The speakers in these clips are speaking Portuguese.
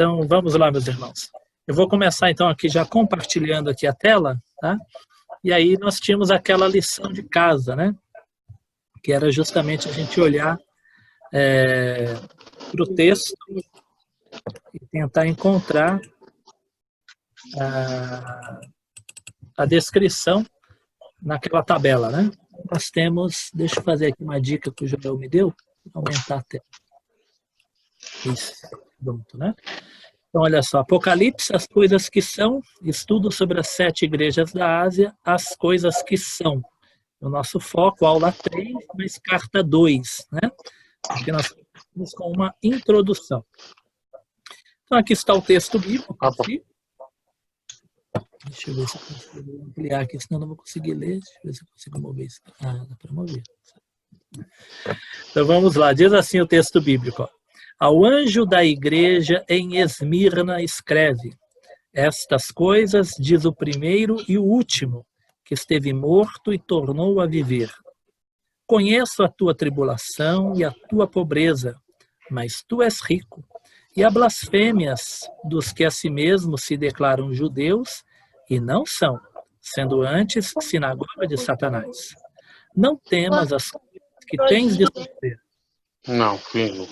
Então, vamos lá, meus irmãos. Eu vou começar, então, aqui já compartilhando aqui a tela, tá? E aí nós tínhamos aquela lição de casa, né? Que era justamente a gente olhar para o texto e tentar encontrar a descrição naquela tabela, né? Nós temos, deixa eu fazer aqui uma dica que o Joel me deu, aumentar a tela. Isso, pronto, né? Então, olha só, Apocalipse, as coisas que são, estudo sobre as 7 igrejas da Ásia, as coisas que são. O nosso foco, aula 3, mas carta 2, né? Porque nós estamos com uma introdução. Então, aqui está o texto bíblico. Deixa eu ver se eu consigo ampliar aqui, senão eu não vou conseguir ler. Deixa eu ver se eu consigo mover isso. Ah, dá para mover. Então, vamos lá. Diz assim o texto bíblico. Ó. Ao anjo da igreja em Esmirna escreve: estas coisas diz o primeiro e o último, que esteve morto e tornou a viver. Conheço a tua tribulação e a tua pobreza, mas tu és rico. E as blasfêmias dos que a si mesmos se declaram judeus e não são, sendo antes sinagoga de Satanás. Não temas as coisas que tens de sofrer. Não, filho.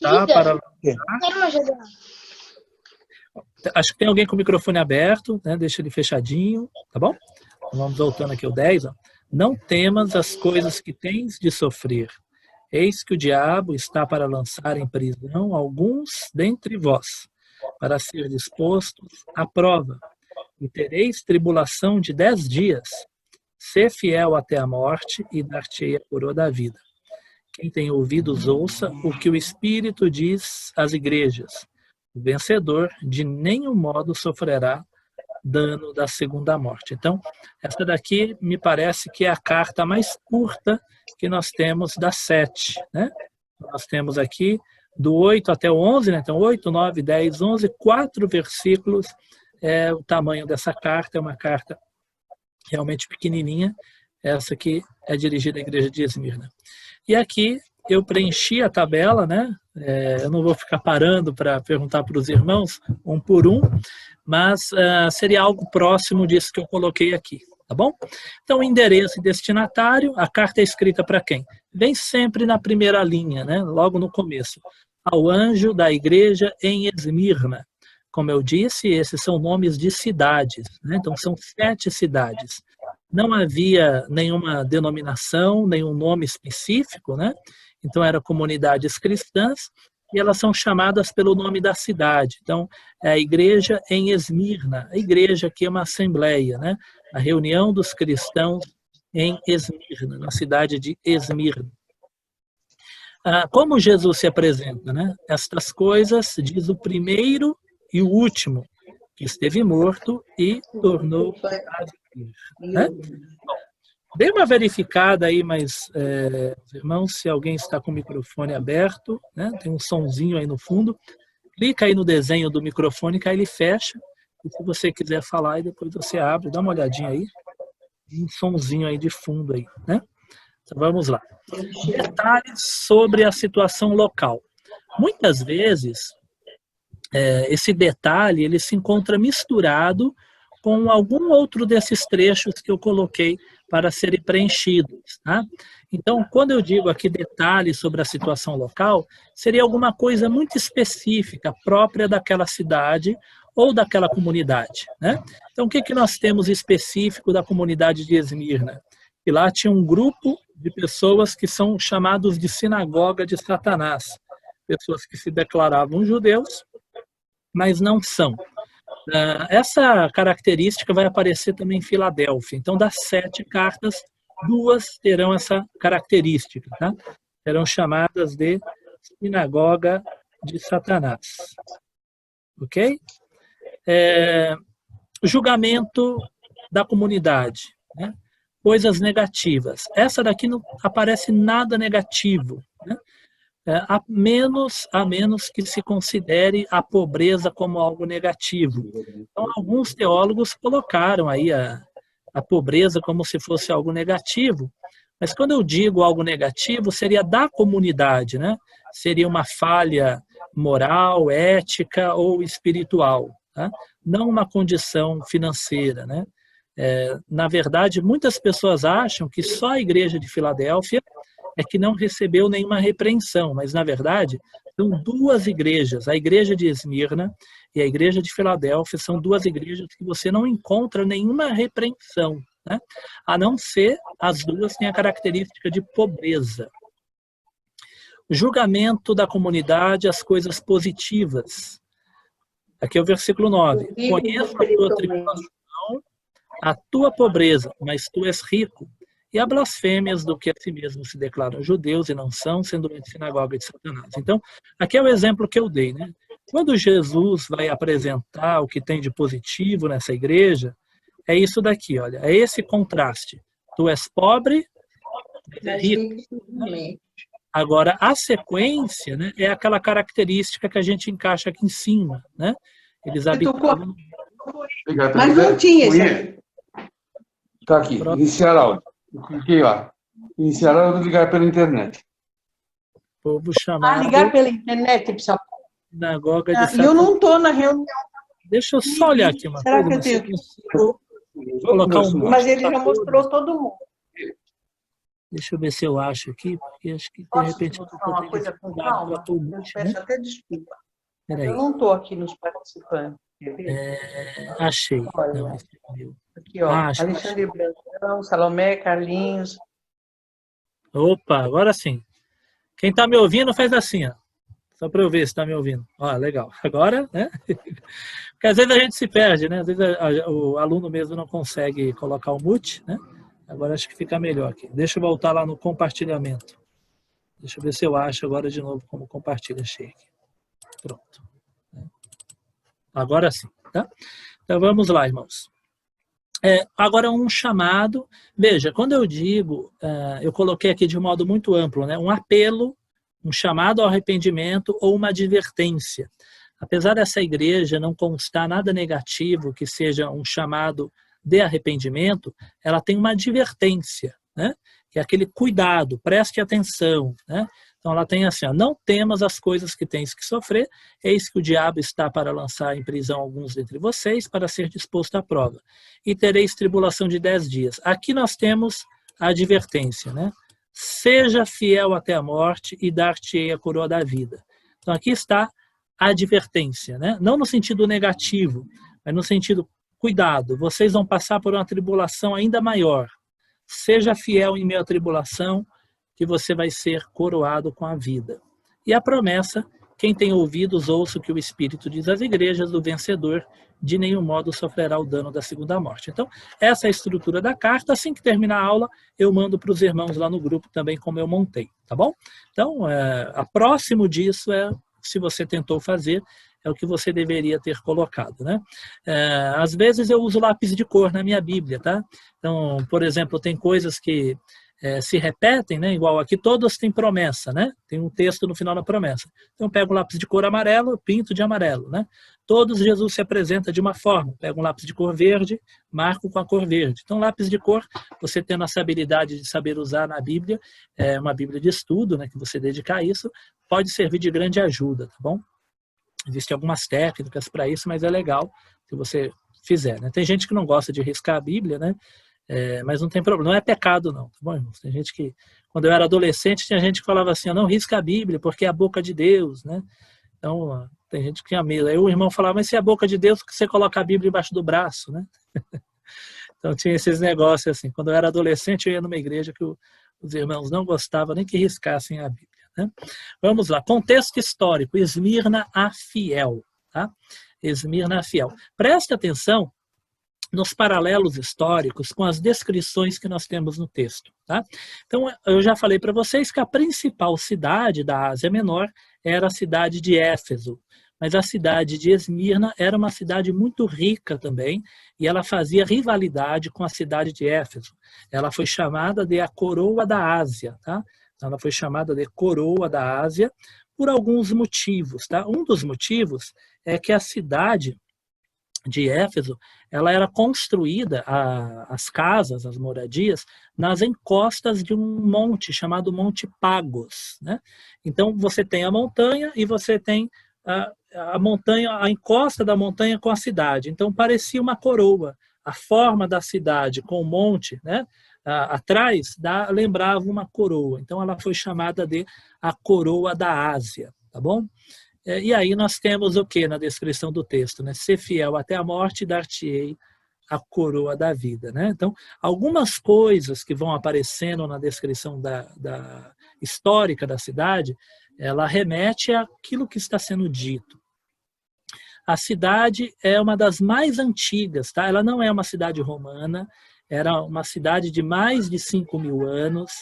Tá para... Acho que tem alguém com o microfone aberto, né? Deixa ele fechadinho, tá bom? Vamos voltando aqui ao 10. Ó. Não temas as coisas que tens de sofrer. Eis que o diabo está para lançar em prisão alguns dentre vós, para ser dispostos à prova. E tereis tribulação de 10 dias. Sê fiel até a morte e dar-te-ei a coroa da vida. Quem tem ouvidos, ouça o que o Espírito diz às igrejas. O vencedor de nenhum modo sofrerá dano da segunda morte. Então, essa daqui me parece que é a carta mais curta que nós temos das 7. Né? Nós temos aqui do 8 até o 11, né? Então 8, 9, 10, 11, 4 versículos é o tamanho dessa carta, é uma carta realmente pequenininha, essa aqui é dirigida à igreja de Esmirna. E aqui eu preenchi a tabela, né? Eu não vou ficar parando para perguntar para os irmãos, um por um, mas seria algo próximo disso que eu coloquei aqui, tá bom? Então, endereço e destinatário, a carta é escrita para quem? Vem sempre na primeira linha, né? Logo no começo. Ao anjo da igreja em Esmirna. Como eu disse, esses são nomes de cidades, né? Então, são 7 cidades. Não havia nenhuma denominação, nenhum nome específico, né? Então, eram comunidades cristãs e elas são chamadas pelo nome da cidade. Então, é a igreja em Esmirna. A igreja aqui é uma assembleia, né? A reunião dos cristãos em Esmirna, na cidade de Esmirna. Como Jesus se apresenta, né? Estas coisas diz o primeiro e o último, que esteve morto e tornou a viver. Né? Bom, dê uma verificada aí, mas, irmãos, se alguém está com o microfone aberto, né? Tem um sonzinho aí no fundo, clica aí no desenho do microfone que aí ele fecha, e se você quiser falar, e depois você abre, dá uma olhadinha aí, um sonzinho aí de fundo aí, né? Então vamos lá. Detalhes sobre a situação local. Muitas vezes, esse detalhe ele se encontra misturado com algum outro desses trechos que eu coloquei para serem preenchidos. Tá? Então, quando eu digo aqui detalhes sobre a situação local, seria alguma coisa muito específica, própria daquela cidade ou daquela comunidade. Né? Então, o que nós temos específico da comunidade de Esmirna? E lá tinha um grupo de pessoas que são chamados de sinagoga de Satanás. Pessoas que se declaravam judeus, mas não são. Essa característica vai aparecer também em Filadélfia. Então, das 7 cartas, 2 terão essa característica. Tá? Serão chamadas de sinagoga de Satanás. Ok? Julgamento da comunidade. Né? Coisas negativas. Essa daqui não aparece nada negativo. Né? A menos que se considere a pobreza como algo negativo. Então, alguns teólogos colocaram aí a pobreza como se fosse algo negativo, mas quando eu digo algo negativo, seria da comunidade, né? Seria uma falha moral, ética ou espiritual, tá? Não uma condição financeira, né? Na verdade, muitas pessoas acham que só a igreja de Filadélfia é que não recebeu nenhuma repreensão, mas na verdade são duas igrejas, a igreja de Esmirna e a igreja de Filadélfia, são duas igrejas que você não encontra nenhuma repreensão, né? A não ser as duas têm a característica de pobreza. O julgamento da comunidade, as coisas positivas. Aqui é o versículo 9. Conheço a tua tribulação, a tua pobreza, mas tu és rico. E há blasfêmias do que a si mesmo se declaram judeus e não são, sendo uma sinagoga de Satanás. Então, aqui é o exemplo que eu dei, né? Quando Jesus vai apresentar o que tem de positivo nessa igreja, é isso daqui, olha, é esse contraste. Tu és pobre, mas rico. Né? Agora, a sequência, né, é aquela característica que a gente encaixa aqui em cima, né? Eles habitavam... Mas não tinha esse. Está aqui, iniciar áudio. Eu cliquei lá. Iniciar áudio, ligar pela internet. Povo chamado... ligar pela internet, pessoal. Sinagoga de Satanás. Eu não estou na reunião. Deixa eu só olhar aqui uma Será coisa. Que eu tenho que colocar um... Mas ele já mostrou todo mundo. Deixa eu ver se eu acho aqui, porque acho que de repente eu falar uma coisa com calma? Eu peço até desculpa. Peraí. Eu não estou aqui nos participantes. Achei. Olha, não, esse é meu. Aqui, ó. Alexandre Brandão, Salomé, Carlinhos. Opa, agora sim. Quem está me ouvindo faz assim, ó. Só para eu ver se está me ouvindo. Ó, legal. Agora, né? Porque às vezes a gente se perde, né? Às vezes o aluno mesmo não consegue colocar o mute, né? Agora acho que fica melhor aqui. Deixa eu voltar lá no compartilhamento. Deixa eu ver se eu acho agora de novo como compartilha. Achei aqui. Pronto. Agora sim, tá? Então vamos lá, irmãos. Agora um chamado. Veja, quando eu digo, eu coloquei aqui de um modo muito amplo, né? Um apelo, um chamado ao arrependimento ou uma advertência. Apesar dessa igreja não constar nada negativo que seja um chamado de arrependimento, ela tem uma advertência, né? Que é aquele cuidado, preste atenção, né? Então ela tem assim, ó, não temas as coisas que tens que sofrer, eis que o diabo está para lançar em prisão alguns dentre vocês, para ser disposto à prova. E tereis tribulação de 10 dias. Aqui nós temos a advertência, né? Seja fiel até a morte e dar-te-ei a coroa da vida. Então aqui está a advertência, né? Não no sentido negativo, mas no sentido cuidado, vocês vão passar por uma tribulação ainda maior. Seja fiel em meio à tribulação, que você vai ser coroado com a vida. E a promessa, quem tem ouvidos, ouça o que o Espírito diz às igrejas, do vencedor de nenhum modo sofrerá o dano da segunda morte. Então, essa é a estrutura da carta. Assim que terminar a aula, eu mando para os irmãos lá no grupo também, como eu montei, tá bom? Então, a próximo disso se você tentou fazer, é o que você deveria ter colocado, né? Às vezes eu uso lápis de cor na minha Bíblia, tá? Então, por exemplo, tem coisas que se repetem, né? Igual aqui, todas têm promessa, né? Tem um texto no final da promessa. Então, eu pego um lápis de cor amarelo, eu pinto de amarelo, né? Todos Jesus se apresenta de uma forma. Pego um lápis de cor verde, marco com a cor verde. Então, lápis de cor, você tendo essa habilidade de saber usar na Bíblia, uma Bíblia de estudo, né? Que você dedicar a isso, pode servir de grande ajuda, tá bom? Existem algumas técnicas para isso, mas é legal se você fizer, né? Tem gente que não gosta de riscar a Bíblia, né? Mas não tem problema, não é pecado não, tá bom, irmãos? Tem gente que, quando eu era adolescente, tinha gente que falava assim, não risca a Bíblia, porque é a boca de Deus, né? Então, tem gente que tinha medo. Aí o irmão falava, mas se é a boca de Deus, que você coloca a Bíblia embaixo do braço, né? Então tinha esses negócios assim. Quando eu era adolescente, eu ia numa igreja que os irmãos não gostavam nem que riscassem a Bíblia, né? Vamos lá, contexto histórico, Esmirna a fiel, tá? Esmirna a fiel. Preste atenção nos paralelos históricos com as descrições que nós temos no texto, tá? Então, eu já falei para vocês que a principal cidade da Ásia Menor era a cidade de Éfeso, mas a cidade de Esmirna era uma cidade muito rica também, e ela fazia rivalidade com a cidade de Éfeso. Ela foi chamada de a coroa da Ásia, tá? Ela foi chamada de coroa da Ásia por alguns motivos, tá? Um dos motivos é que a cidade de Éfeso, ela era construída, as casas, as moradias, nas encostas de um monte chamado Monte Pagos, né? Então, você tem a montanha e você tem a montanha, a encosta da montanha com a cidade. Então parecia uma coroa. A forma da cidade com o monte, né, atrás, lembrava uma coroa. Então ela foi chamada de a coroa da Ásia, tá bom? E aí nós temos o que na descrição do texto, né? Ser fiel até a morte, dar-te-ei a coroa da vida, né? Então, algumas coisas que vão aparecendo na descrição da histórica da cidade, ela remete àquilo que está sendo dito. A cidade é uma das mais antigas, tá? Ela não é uma cidade romana, era uma cidade de mais de 5.000 anos,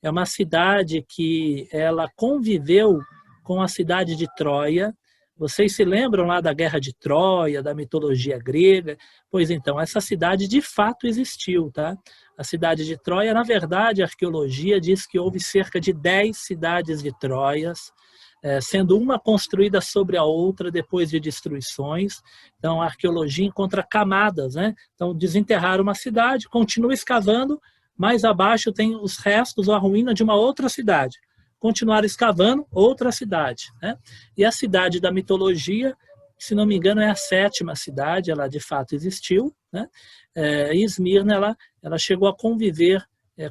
é uma cidade que ela conviveu com a cidade de Troia. Vocês se lembram lá da Guerra de Troia, da mitologia grega? Pois então, essa cidade de fato existiu, tá? A cidade de Troia, na verdade, a arqueologia diz que houve cerca de 10 cidades de Troias, sendo uma construída sobre a outra depois de destruições. Então, a arqueologia encontra camadas, né? Então, desenterraram uma cidade, continua escavando, mais abaixo tem os restos ou a ruína de uma outra cidade. Continuaram escavando, outra cidade, né? E a cidade da mitologia, se não me engano, é a 7ª cidade, ela de fato existiu, né? E Esmirna, ela chegou a conviver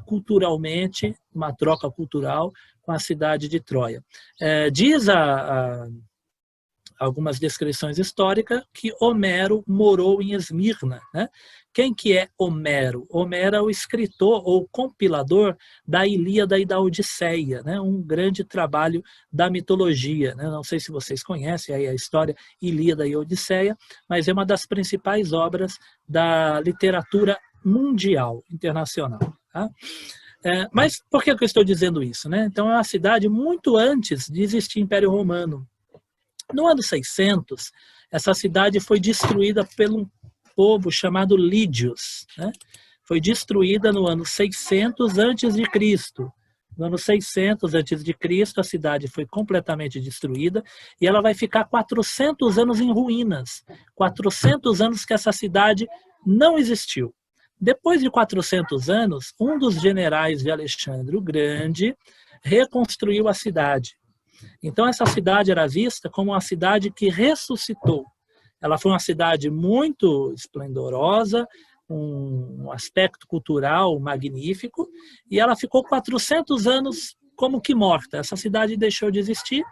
culturalmente, uma troca cultural com a cidade de Troia. Diz algumas descrições históricas que Homero morou em Esmirna, né? Quem que é Homero? Homero é o escritor ou compilador da Ilíada e da Odisseia, né? Um grande trabalho da mitologia, né? Não sei se vocês conhecem aí a história Ilíada e Odisseia, mas é uma das principais obras da literatura mundial, internacional. Tá? Mas por que eu estou dizendo isso, né? Então é uma cidade muito antes de existir Império Romano. No ano 600, essa cidade foi destruída por um povo chamado Lídios, né? Foi destruída no ano 600 a.C. No ano 600 a.C., a cidade foi completamente destruída e ela vai ficar 400 anos em ruínas. 400 anos que essa cidade não existiu. Depois de 400 anos, um dos generais de Alexandre o Grande reconstruiu a cidade. Então, essa cidade era vista como uma cidade que ressuscitou. Ela foi uma cidade muito esplendorosa, um aspecto cultural magnífico, e ela ficou 400 anos como que morta. Essa cidade deixou de existir,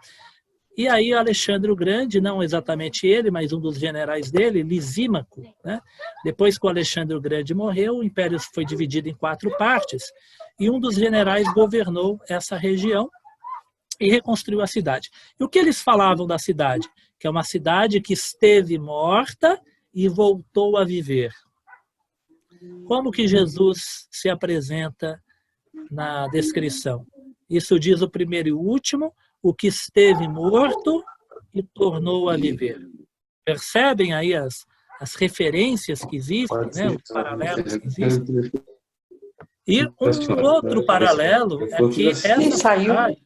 e aí Alexandre o Grande, não exatamente ele, mas um dos generais dele, Lisímaco, né? Depois que o Alexandre o Grande morreu, o império foi dividido em 4 partes, e um dos generais governou essa região, e reconstruiu a cidade. E o que eles falavam da cidade? Que é uma cidade que esteve morta e voltou a viver. Como que Jesus se apresenta na descrição? Isso diz o primeiro e o último, o que esteve morto e tornou a viver. Percebem aí as referências que existem, né? Os paralelos que existem? E um outro paralelo é que essa cidade...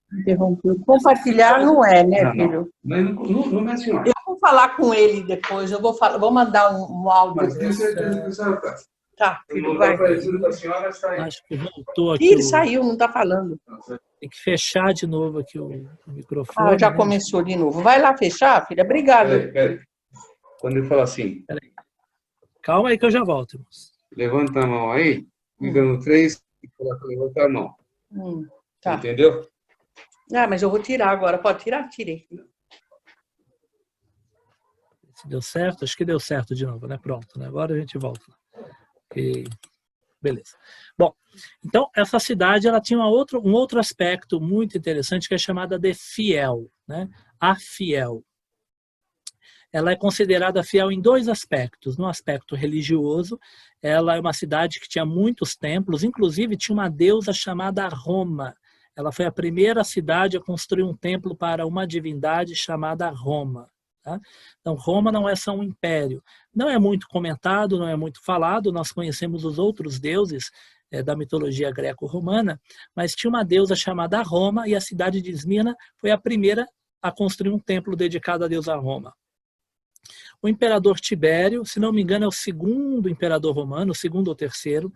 Interrompeu. Compartilhar não é, né, filho? Não é assim, não. Eu vou falar com ele depois, eu vou mandar um áudio. Mas tenho certeza que a senhora está. Tá, filho, vai. Acho que voltou aqui. Ih, ele saiu, não está falando. Tem que fechar de novo aqui o microfone. Ah, já começou de novo. Vai lá fechar, filha. Obrigada. Peraí. Quando ele fala assim... Peraí. Calma aí que eu já volto, irmãos. Levanta a mão aí, liga no 3 e coloca levantar a mão. Tá. Entendeu? Ah, mas eu vou tirar agora. Pode tirar? Tirei. Se deu certo, acho que deu certo de novo, né? Pronto, né? Agora a gente volta. Okay. Beleza. Bom, então essa cidade ela tinha um outro aspecto muito interessante que é chamada de fiel, né? A fiel. Ela é considerada fiel em 2 aspectos. No aspecto religioso, ela é uma cidade que tinha muitos templos, inclusive tinha uma deusa chamada Roma. Ela foi a primeira cidade a construir um templo para uma divindade chamada Roma. Tá? Então, Roma não é só um império. Não é muito comentado, não é muito falado, nós conhecemos os outros deuses da mitologia greco-romana, mas tinha uma deusa chamada Roma e a cidade de Esmirna foi a primeira a construir um templo dedicado à deusa Roma. O imperador Tibério, se não me engano, é o 2º imperador romano, o 2º ou 3º,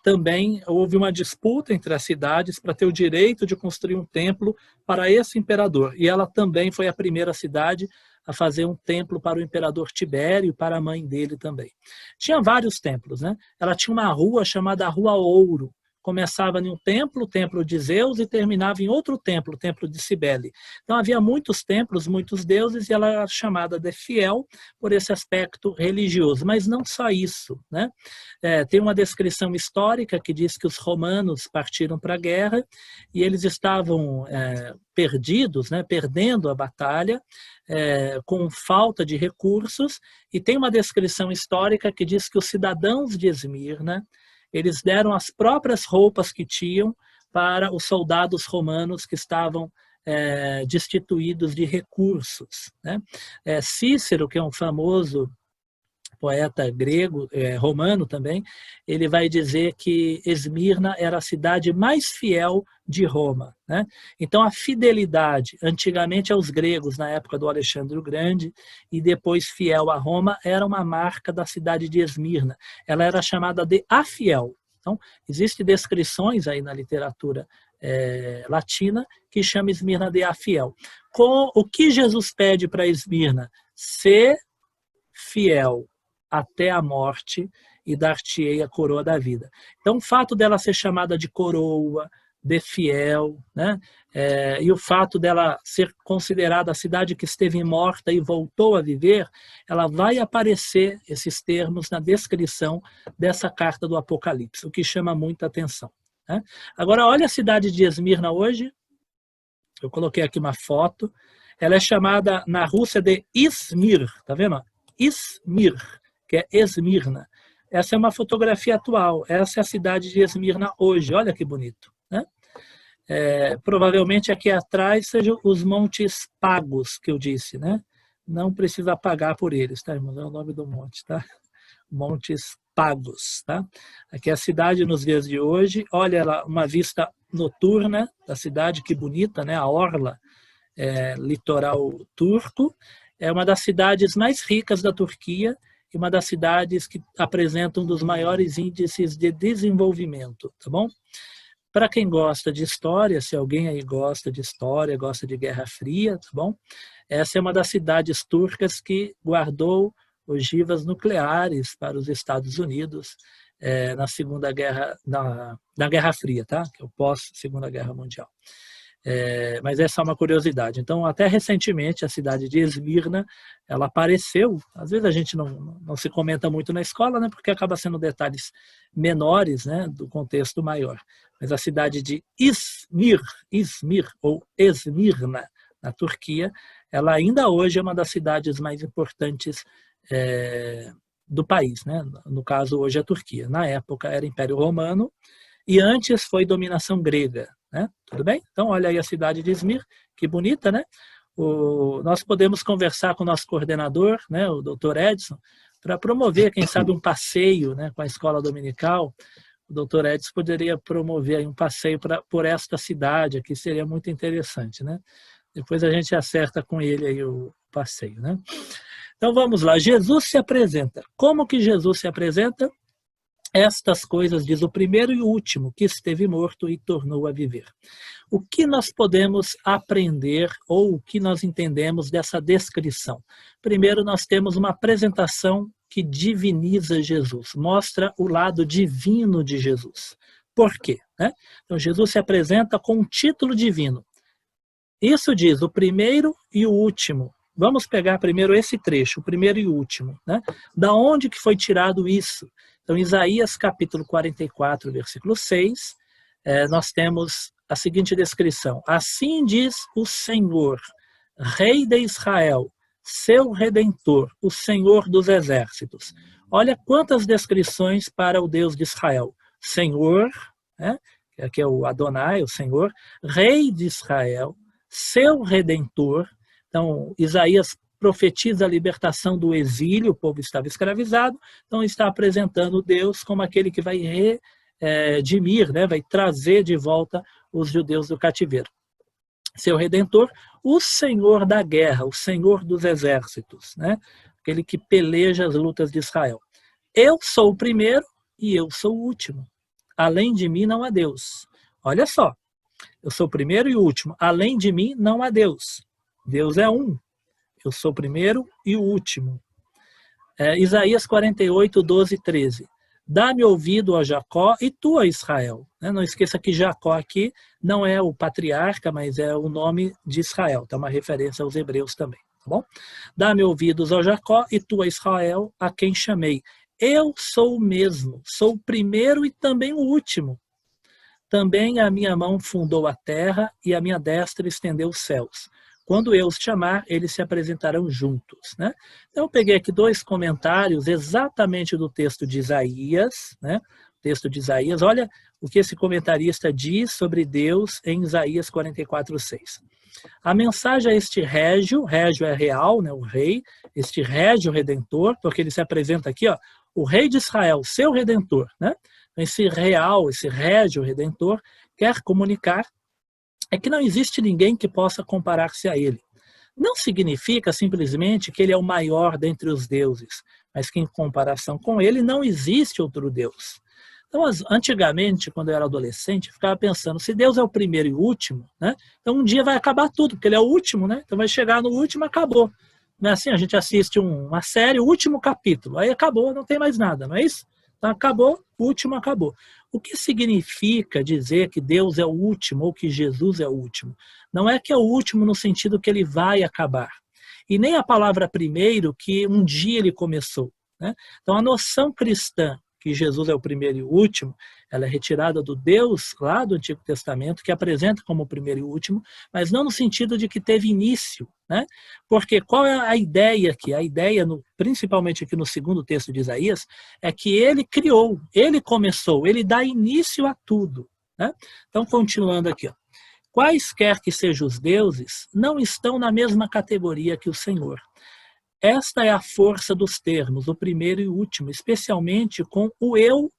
também houve uma disputa entre as cidades para ter o direito de construir um templo para esse imperador. E ela também foi a primeira cidade a fazer um templo para o imperador Tibério e para a mãe dele também. Tinha vários templos, né? Ela tinha uma rua chamada Rua Ouro. Começava em um templo, o templo de Zeus, e terminava em outro templo, o templo de Cibele. Então havia muitos templos, muitos deuses, e ela era chamada de fiel por esse aspecto religioso. Mas não só isso, né? Tem uma descrição histórica que diz que os romanos partiram para a guerra e eles estavam perdidos, né? Perdendo a batalha, com falta de recursos, e tem uma descrição histórica que diz que os cidadãos de Esmirna, eles deram as próprias roupas que tinham para os soldados romanos que estavam destituídos de recursos, né? Cícero, que é um famoso poeta grego, romano também, ele vai dizer que Esmirna era a cidade mais fiel de Roma, né? Então a fidelidade, antigamente aos gregos, na época do Alexandre o Grande, e depois fiel a Roma, era uma marca da cidade de Esmirna. Ela era chamada de a fiel. Então, existem descrições aí na literatura latina que chama Esmirna de a fiel. Com o que Jesus pede para Esmirna? Ser fiel até a morte e dar-te-ei a coroa da vida. Então, o fato dela ser chamada de coroa, de fiel, né? E o fato dela ser considerada a cidade que esteve morta e voltou a viver, ela vai aparecer, esses termos, na descrição dessa carta do Apocalipse, o que chama muita atenção, né? Agora, olha a cidade de Esmirna hoje. Eu coloquei aqui uma foto. Ela é chamada na Rússia de Izmir, tá vendo? Izmir, que é Esmirna. Essa é uma fotografia atual. Essa é a cidade de Esmirna hoje. Olha que bonito, né? Provavelmente aqui atrás sejam os Montes Pagos, que eu disse, né? Não precisa pagar por eles, tá, irmão? É o nome do monte, tá? Montes Pagos, tá? Aqui é a cidade nos dias de hoje. Olha lá, uma vista noturna da cidade, que bonita, né? A orla litoral turco. É uma das cidades mais ricas da Turquia e uma das cidades que apresentam um dos maiores índices de desenvolvimento, tá bom? Para quem gosta de história, se alguém aí gosta de história, gosta de Guerra Fria, tá bom? Essa é uma das cidades turcas que guardou ogivas nucleares para os Estados Unidos na Segunda Guerra, na Guerra Fria, tá? Que é o pós-Segunda Guerra Mundial. Mas essa é uma curiosidade. Então, até recentemente, a cidade de Esmirna, ela apareceu. Às vezes a gente não se comenta muito na escola, né, porque acaba sendo detalhes menores, né, do contexto maior. Mas a cidade de Izmir ou Esmirna, na Turquia, ela ainda hoje é uma das cidades mais importantes do país, né? No caso, hoje é a Turquia. Na época era Império Romano e antes foi dominação grega, né? Tudo bem? Então, olha aí a cidade de Izmir, que bonita, né? Nós podemos conversar com o nosso coordenador, né, o Dr. Edson, para promover, quem sabe, um passeio, né, com a escola dominical. O Dr. Edson poderia promover aí um passeio por esta cidade aqui, seria muito interessante, né? Depois a gente acerta com ele aí o passeio, né? Então vamos lá, Jesus se apresenta. Como que Jesus se apresenta? Estas coisas diz o primeiro e o último, que esteve morto e tornou a viver. O que nós podemos aprender ou o que nós entendemos dessa descrição? Primeiro, nós temos uma apresentação que diviniza Jesus, mostra o lado divino de Jesus. Por quê? Então, Jesus se apresenta com um título divino. Isso diz o primeiro e o último. Vamos pegar primeiro esse trecho, o primeiro e o último, né? Da onde que foi tirado isso? Então, Isaías capítulo 44, versículo 6, nós temos a seguinte descrição. Assim diz o Senhor, Rei de Israel, seu Redentor, o Senhor dos exércitos. Olha quantas descrições para o Deus de Israel. Senhor, né? Que é o Adonai, o Senhor, Rei de Israel, seu Redentor. Então, Isaías profetiza a libertação do exílio, o povo estava escravizado, então está apresentando Deus como aquele que vai redimir, né, vai trazer de volta os judeus do cativeiro. Seu Redentor, o Senhor da guerra, o Senhor dos exércitos, né, aquele que peleja as lutas de Israel. Eu sou o primeiro e eu sou o último. Além de mim não há Deus. Olha só, eu sou o primeiro e o último. Além de mim não há Deus. Deus é um. Eu sou o primeiro e o último. Isaías 48, 12 e 13. Dá-me ouvido, ó Jacó, e tu, ó Israel. Não esqueça que Jacó aqui não é o patriarca, mas é o nome de Israel. Tá uma referência aos hebreus também. Tá bom? Dá-me ouvidos, ó Jacó, e tu, ó Israel, a quem chamei. Eu sou o mesmo, sou o primeiro e também o último. Também a minha mão fundou a terra e a minha destra estendeu os céus. Quando eu os chamar, eles se apresentarão juntos. Né? Então, eu peguei aqui 2 comentários exatamente do texto de Isaías. Né? O texto de Isaías, olha o que esse comentarista diz sobre Deus em Isaías 44, 6. A mensagem a este régio é real, né? O rei, este régio redentor, porque ele se apresenta aqui, ó, o rei de Israel, seu redentor. Né? Esse real, esse régio redentor, quer comunicar é que não existe ninguém que possa comparar-se a ele. Não significa simplesmente que ele é o maior dentre os deuses, mas que em comparação com ele não existe outro Deus. Então, antigamente, quando eu era adolescente, eu ficava pensando, se Deus é o primeiro e o último, né? Então um dia vai acabar tudo, porque ele é o último, né? Então vai chegar no último, acabou. Não é assim? A gente assiste uma série, o último capítulo, aí acabou, não tem mais nada, não é isso? Então acabou, o último acabou. O que significa dizer que Deus é o último ou que Jesus é o último? Não é que é o último no sentido que ele vai acabar. E nem a palavra primeiro que um dia ele começou. Né? Então a noção cristã que Jesus é o primeiro e o último, ela é retirada do Deus lá do Antigo Testamento, que apresenta como o primeiro e o último, mas não no sentido de que teve início. Né? Porque qual é a ideia aqui? A ideia, principalmente aqui no segundo texto de Isaías, é que ele criou, ele começou, ele dá início a tudo. Né? Então, continuando aqui. Ó. Quaisquer que sejam os deuses, não estão na mesma categoria que o Senhor. Esta é a força dos termos, o primeiro e o último, especialmente com o eu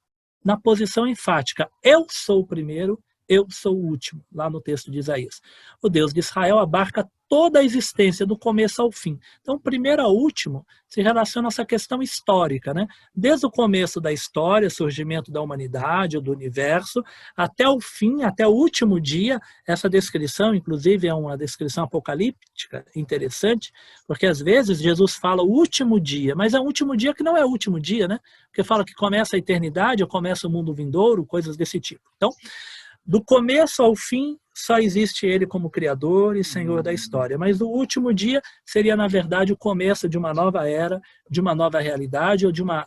na posição enfática. Eu sou o primeiro, eu sou o último, lá no texto de Isaías. O Deus de Israel abarca toda a existência, do começo ao fim. Então, primeiro ao último, se relaciona a essa questão histórica. Né? Desde o começo da história, surgimento da humanidade, do universo, até o fim, até o último dia. Essa descrição, inclusive, é uma descrição apocalíptica interessante, porque às vezes Jesus fala o último dia, mas é um último dia que não é o último dia, né? Porque fala que começa a eternidade, ou começa o mundo vindouro, coisas desse tipo. Então, do começo ao fim, só existe ele como Criador e Senhor da história. Mas o último dia seria, na verdade, o começo de uma nova era, de uma nova realidade ou de uma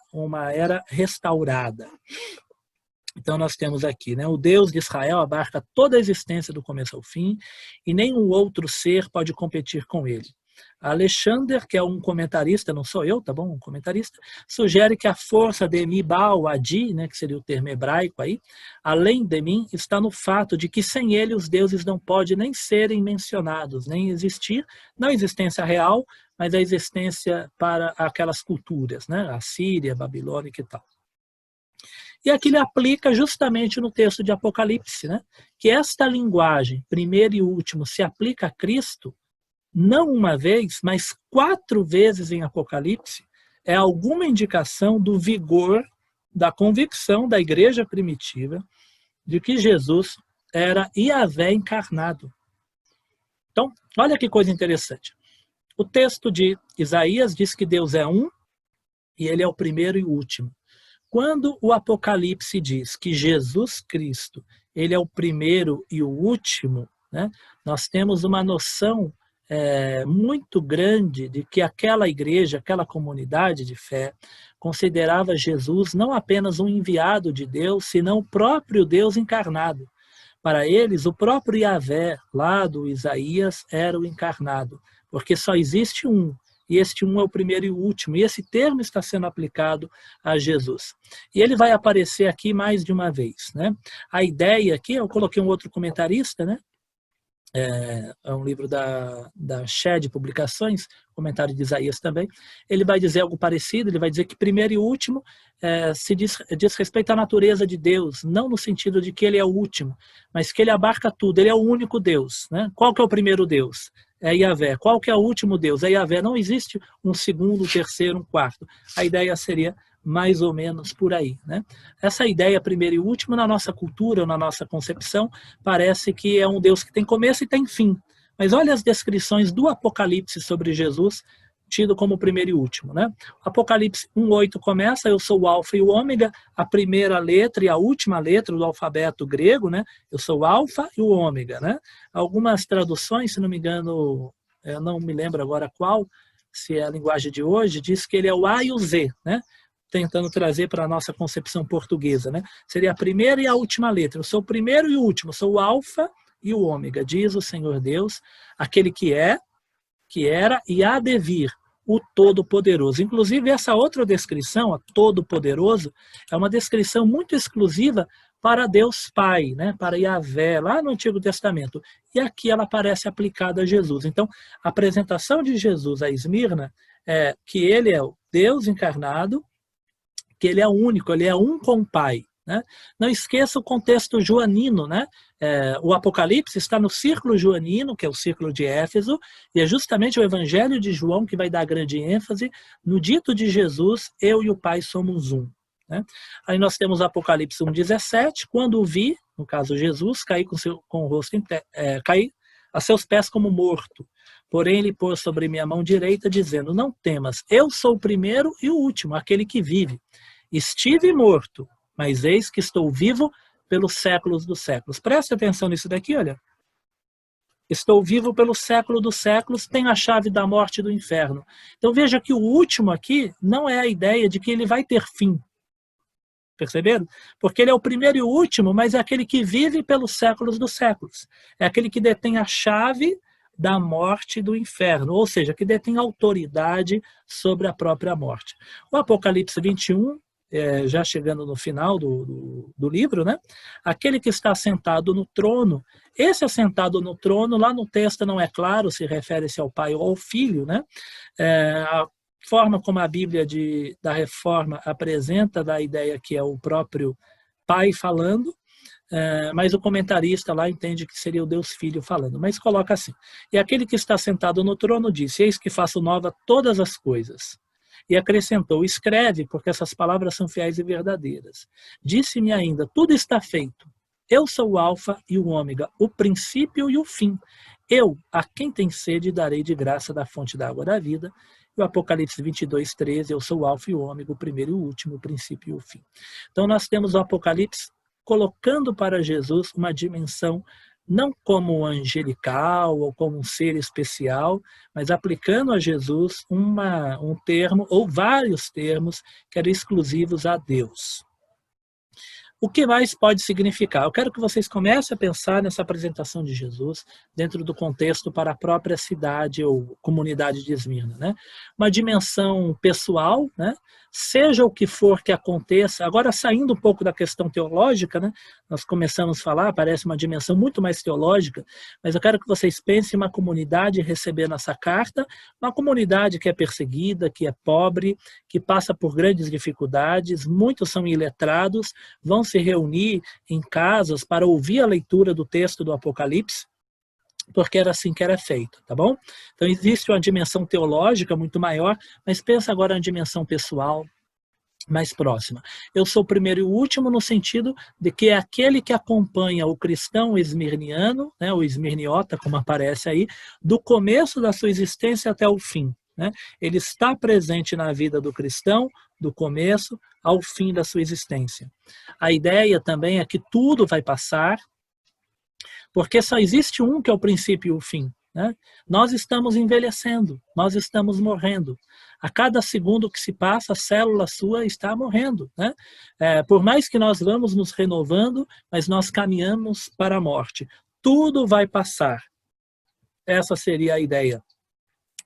era restaurada. Então nós temos aqui, né, o Deus de Israel abarca toda a existência do começo ao fim e nenhum outro ser pode competir com ele. Alexander, que é um comentarista, não sou eu, tá bom? Um comentarista, sugere que a força de Mibal, Adi, né, que seria o termo hebraico aí, além de mim, está no fato de que sem ele os deuses não podem nem serem mencionados, nem existir, não a existência real, mas a existência para aquelas culturas, né, a Síria, babilônica e tal. E aqui ele aplica justamente no texto de Apocalipse, né, que esta linguagem, primeiro e último, se aplica a Cristo, não uma vez, mas 4 vezes em Apocalipse, é alguma indicação do vigor, da convicção da igreja primitiva de que Jesus era Yahvé encarnado. Então, olha que coisa interessante. O texto de Isaías diz que Deus é um e ele é o primeiro e o último. Quando o Apocalipse diz que Jesus Cristo, ele é o primeiro e o último, né, nós temos uma noção muito grande de que aquela igreja, aquela comunidade de fé, considerava Jesus não apenas um enviado de Deus, senão o próprio Deus encarnado. Para eles, o próprio Yahvé, lá do Isaías, era o encarnado, porque só existe um, e este um é o primeiro e o último, e esse termo está sendo aplicado a Jesus. E ele vai aparecer aqui mais de uma vez. Né? A ideia aqui, eu coloquei um outro comentarista, né? É um livro da Shed Publicações, comentário de Isaías também, ele vai dizer algo parecido, ele vai dizer que primeiro e último se diz respeito à natureza de Deus, não no sentido de que ele é o último, mas que ele abarca tudo, ele é o único Deus. Né? Qual que é o primeiro Deus? É Yahvé. Qual que é o último Deus? É Yahvé. Não existe um segundo, um terceiro, um quarto. A ideia seria mais ou menos por aí, né? Essa ideia, primeiro e último, na nossa cultura, na nossa concepção, parece que é um Deus que tem começo e tem fim. Mas olha as descrições do Apocalipse sobre Jesus, tido como primeiro e último, né? Apocalipse 1:8 começa: eu sou o alfa e o ômega, a primeira letra e a última letra do alfabeto grego, né? Eu sou o alfa e o ômega, né? Algumas traduções, se não me engano, eu não me lembro agora qual, se é a linguagem de hoje, diz que ele é o A e o Z, né? Tentando trazer para a nossa concepção portuguesa, né? Seria a primeira e a última letra. Eu sou o primeiro e o último, sou o alfa e o ômega, diz o Senhor Deus, aquele que é, que era e há de vir, o Todo-Poderoso. Inclusive, essa outra descrição, a Todo-Poderoso, é uma descrição muito exclusiva para Deus Pai, né? Para Yahvé, lá no Antigo Testamento. E aqui ela parece aplicada a Jesus. Então, a apresentação de Jesus a Esmirna é que ele é o Deus encarnado, que ele é único, ele é um com o Pai. Né? Não esqueça o contexto joanino, né? O Apocalipse está no círculo joanino, que é o círculo de Éfeso, e é justamente o Evangelho de João que vai dar grande ênfase no dito de Jesus: eu e o Pai somos um. Né? Aí nós temos o Apocalipse 1:17, quando o vi, no caso Jesus, caí com o rosto caí a seus pés como morto. Porém ele pôs sobre minha mão direita, dizendo: não temas, eu sou o primeiro e o último, aquele que vive. Estive morto, mas eis que estou vivo pelos séculos dos séculos. Preste atenção nisso daqui, olha. Estou vivo pelo século dos séculos, tenho a chave da morte e do inferno. Então veja que o último aqui não é a ideia de que ele vai ter fim. Perceberam? Porque ele é o primeiro e o último, mas é aquele que vive pelos séculos dos séculos. É aquele que detém a chave da morte e do inferno, ou seja, que detém autoridade sobre a própria morte. O Apocalipse 21, já chegando no final do livro, né? Aquele que está sentado no trono, esse assentado no trono, lá no texto não é claro se refere-se ao Pai ou ao Filho, né? A forma como a Bíblia da Reforma apresenta da ideia que é o próprio Pai falando, mas o comentarista lá entende que seria o Deus Filho falando, mas coloca assim: e aquele que está sentado no trono disse: eis que faço nova todas as coisas. E acrescentou: escreve, porque essas palavras são fiéis e verdadeiras. Disse-me ainda: tudo está feito. Eu sou o alfa e o ômega, o princípio e o fim. Eu, a quem tem sede, darei de graça da fonte da água da vida. E o Apocalipse 22:13, eu sou o alfa e o ômega, o primeiro e o último, o princípio e o fim. Então nós temos o Apocalipse colocando para Jesus uma dimensão não como angelical ou como um ser especial, mas aplicando a Jesus um termo ou vários termos que eram exclusivos a Deus. O que mais pode significar? Eu quero que vocês comecem a pensar nessa apresentação de Jesus dentro do contexto para a própria cidade ou comunidade de Esmirna, né? Uma dimensão pessoal, né? Seja o que for que aconteça, agora saindo um pouco da questão teológica, né? Nós começamos a falar, parece uma dimensão muito mais teológica, mas eu quero que vocês pensem em uma comunidade recebendo essa carta, uma comunidade que é perseguida, que é pobre, que passa por grandes dificuldades, muitos são iletrados, vão se reunir em casas para ouvir a leitura do texto do Apocalipse, porque era assim que era feito, tá bom? Então existe uma dimensão teológica muito maior, mas pensa agora na dimensão pessoal mais próxima. Eu sou o primeiro e o último no sentido de que é aquele que acompanha o cristão esmirniano, né, o esmirniota, como aparece aí, do começo da sua existência até o fim. Né? Ele está presente na vida do cristão, do começo ao fim da sua existência. A ideia também é que tudo vai passar, porque só existe um que é o princípio e o fim. Né? Nós estamos envelhecendo, nós estamos morrendo. A cada segundo que se passa, a célula sua está morrendo. Né? Por mais que nós vamos nos renovando, mas nós caminhamos para a morte. Tudo vai passar. Essa seria a ideia.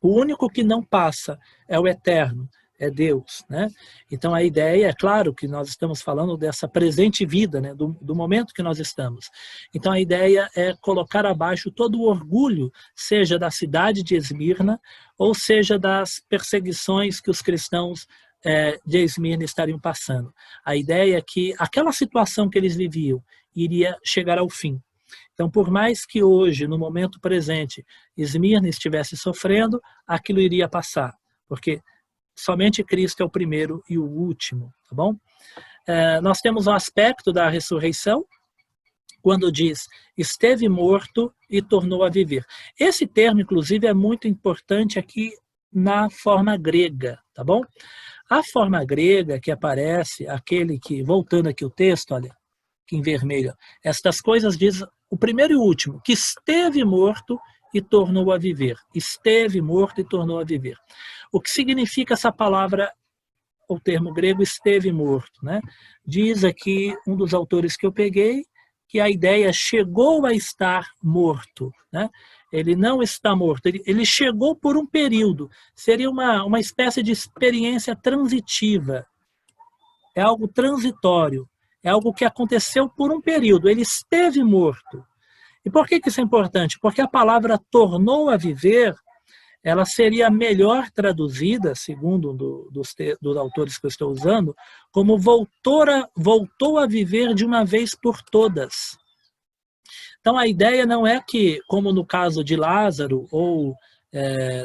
O único que não passa é o eterno, é Deus. Né? Então a ideia, é claro que nós estamos falando dessa presente vida, né? do momento que nós estamos. Então a ideia é colocar abaixo todo o orgulho, seja da cidade de Esmirna, ou seja das perseguições que os cristãos de Esmirna estariam passando. A ideia é que aquela situação que eles viviam iria chegar ao fim. Então, por mais que hoje, no momento presente, Esmirna estivesse sofrendo, aquilo iria passar, porque somente Cristo é o primeiro e o último, tá bom? Nós temos um aspecto da ressurreição, quando diz, esteve morto e tornou a viver. Esse termo, inclusive, é muito importante aqui na forma grega, tá bom? A forma grega que aparece, aquele que, voltando aqui o texto, olha, aqui em vermelho, estas coisas diz o primeiro e o último, que esteve morto e tornou a viver. Esteve morto e tornou a viver. O que significa essa palavra, o termo grego esteve morto, né? Diz aqui um dos autores que eu peguei, que a ideia chegou a estar morto, né? Ele não está morto, ele chegou por um período, seria uma espécie de experiência transitiva, é algo transitório, é algo que aconteceu por um período, ele esteve morto. E por que isso é importante? Porque a palavra tornou a viver, ela seria melhor traduzida, segundo dos autores que eu estou usando, como voltou a viver de uma vez por todas. Então a ideia não é que, como no caso de Lázaro, ou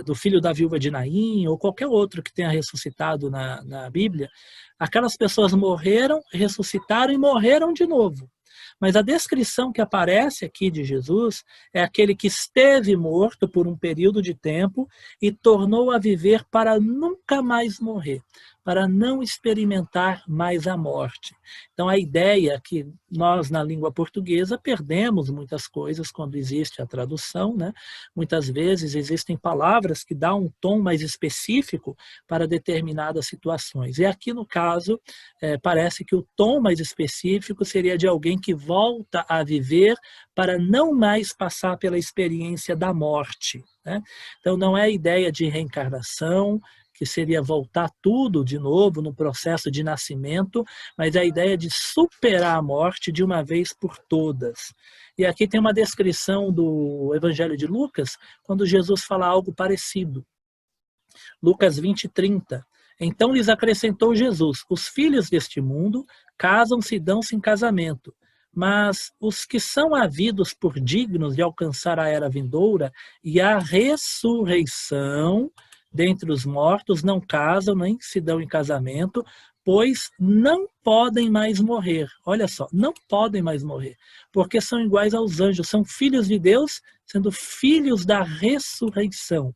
do filho da viúva de Naim, ou qualquer outro que tenha ressuscitado na Bíblia, aquelas pessoas morreram, ressuscitaram e morreram de novo. Mas a descrição que aparece aqui de Jesus é aquele que esteve morto por um período de tempo e tornou a viver para nunca mais morrer, para não experimentar mais a morte. Então a ideia é que nós, na língua portuguesa, perdemos muitas coisas quando existe a tradução, né? Muitas vezes existem palavras que dão um tom mais específico para determinadas situações. E aqui, no caso, parece que o tom mais específico seria de alguém que volta a viver para não mais passar pela experiência da morte, né? Então não é a ideia de reencarnação, que seria voltar tudo de novo no processo de nascimento, mas a ideia de superar a morte de uma vez por todas. E aqui tem uma descrição do Evangelho de Lucas, quando Jesus fala algo parecido. Lucas 20:30. Então lhes acrescentou Jesus, os filhos deste mundo casam-se e dão-se em casamento, mas os que são havidos por dignos de alcançar a era vindoura e a ressurreição dentre os mortos não casam nem se dão em casamento, pois não podem mais morrer. Olha só, não podem mais morrer, porque são iguais aos anjos, são filhos de Deus, sendo filhos da ressurreição.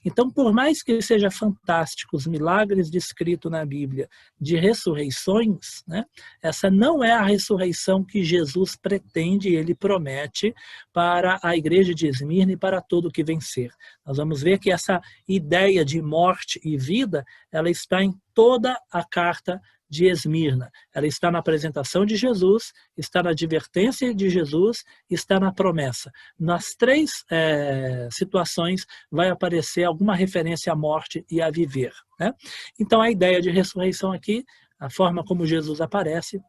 Então, por mais que seja fantástico os milagres descritos na Bíblia de ressurreições, né, essa não é a ressurreição que Jesus pretende e ele promete para a igreja de Esmirna e para todo o que vencer. Nós vamos ver que essa ideia de morte e vida, ela está em toda a carta de Esmirna. Ela está na apresentação de Jesus, está na advertência de Jesus, está na promessa. Nas três situações vai aparecer alguma referência à morte e a viver, né? Então a ideia de ressurreição aqui, a forma como Jesus aparece,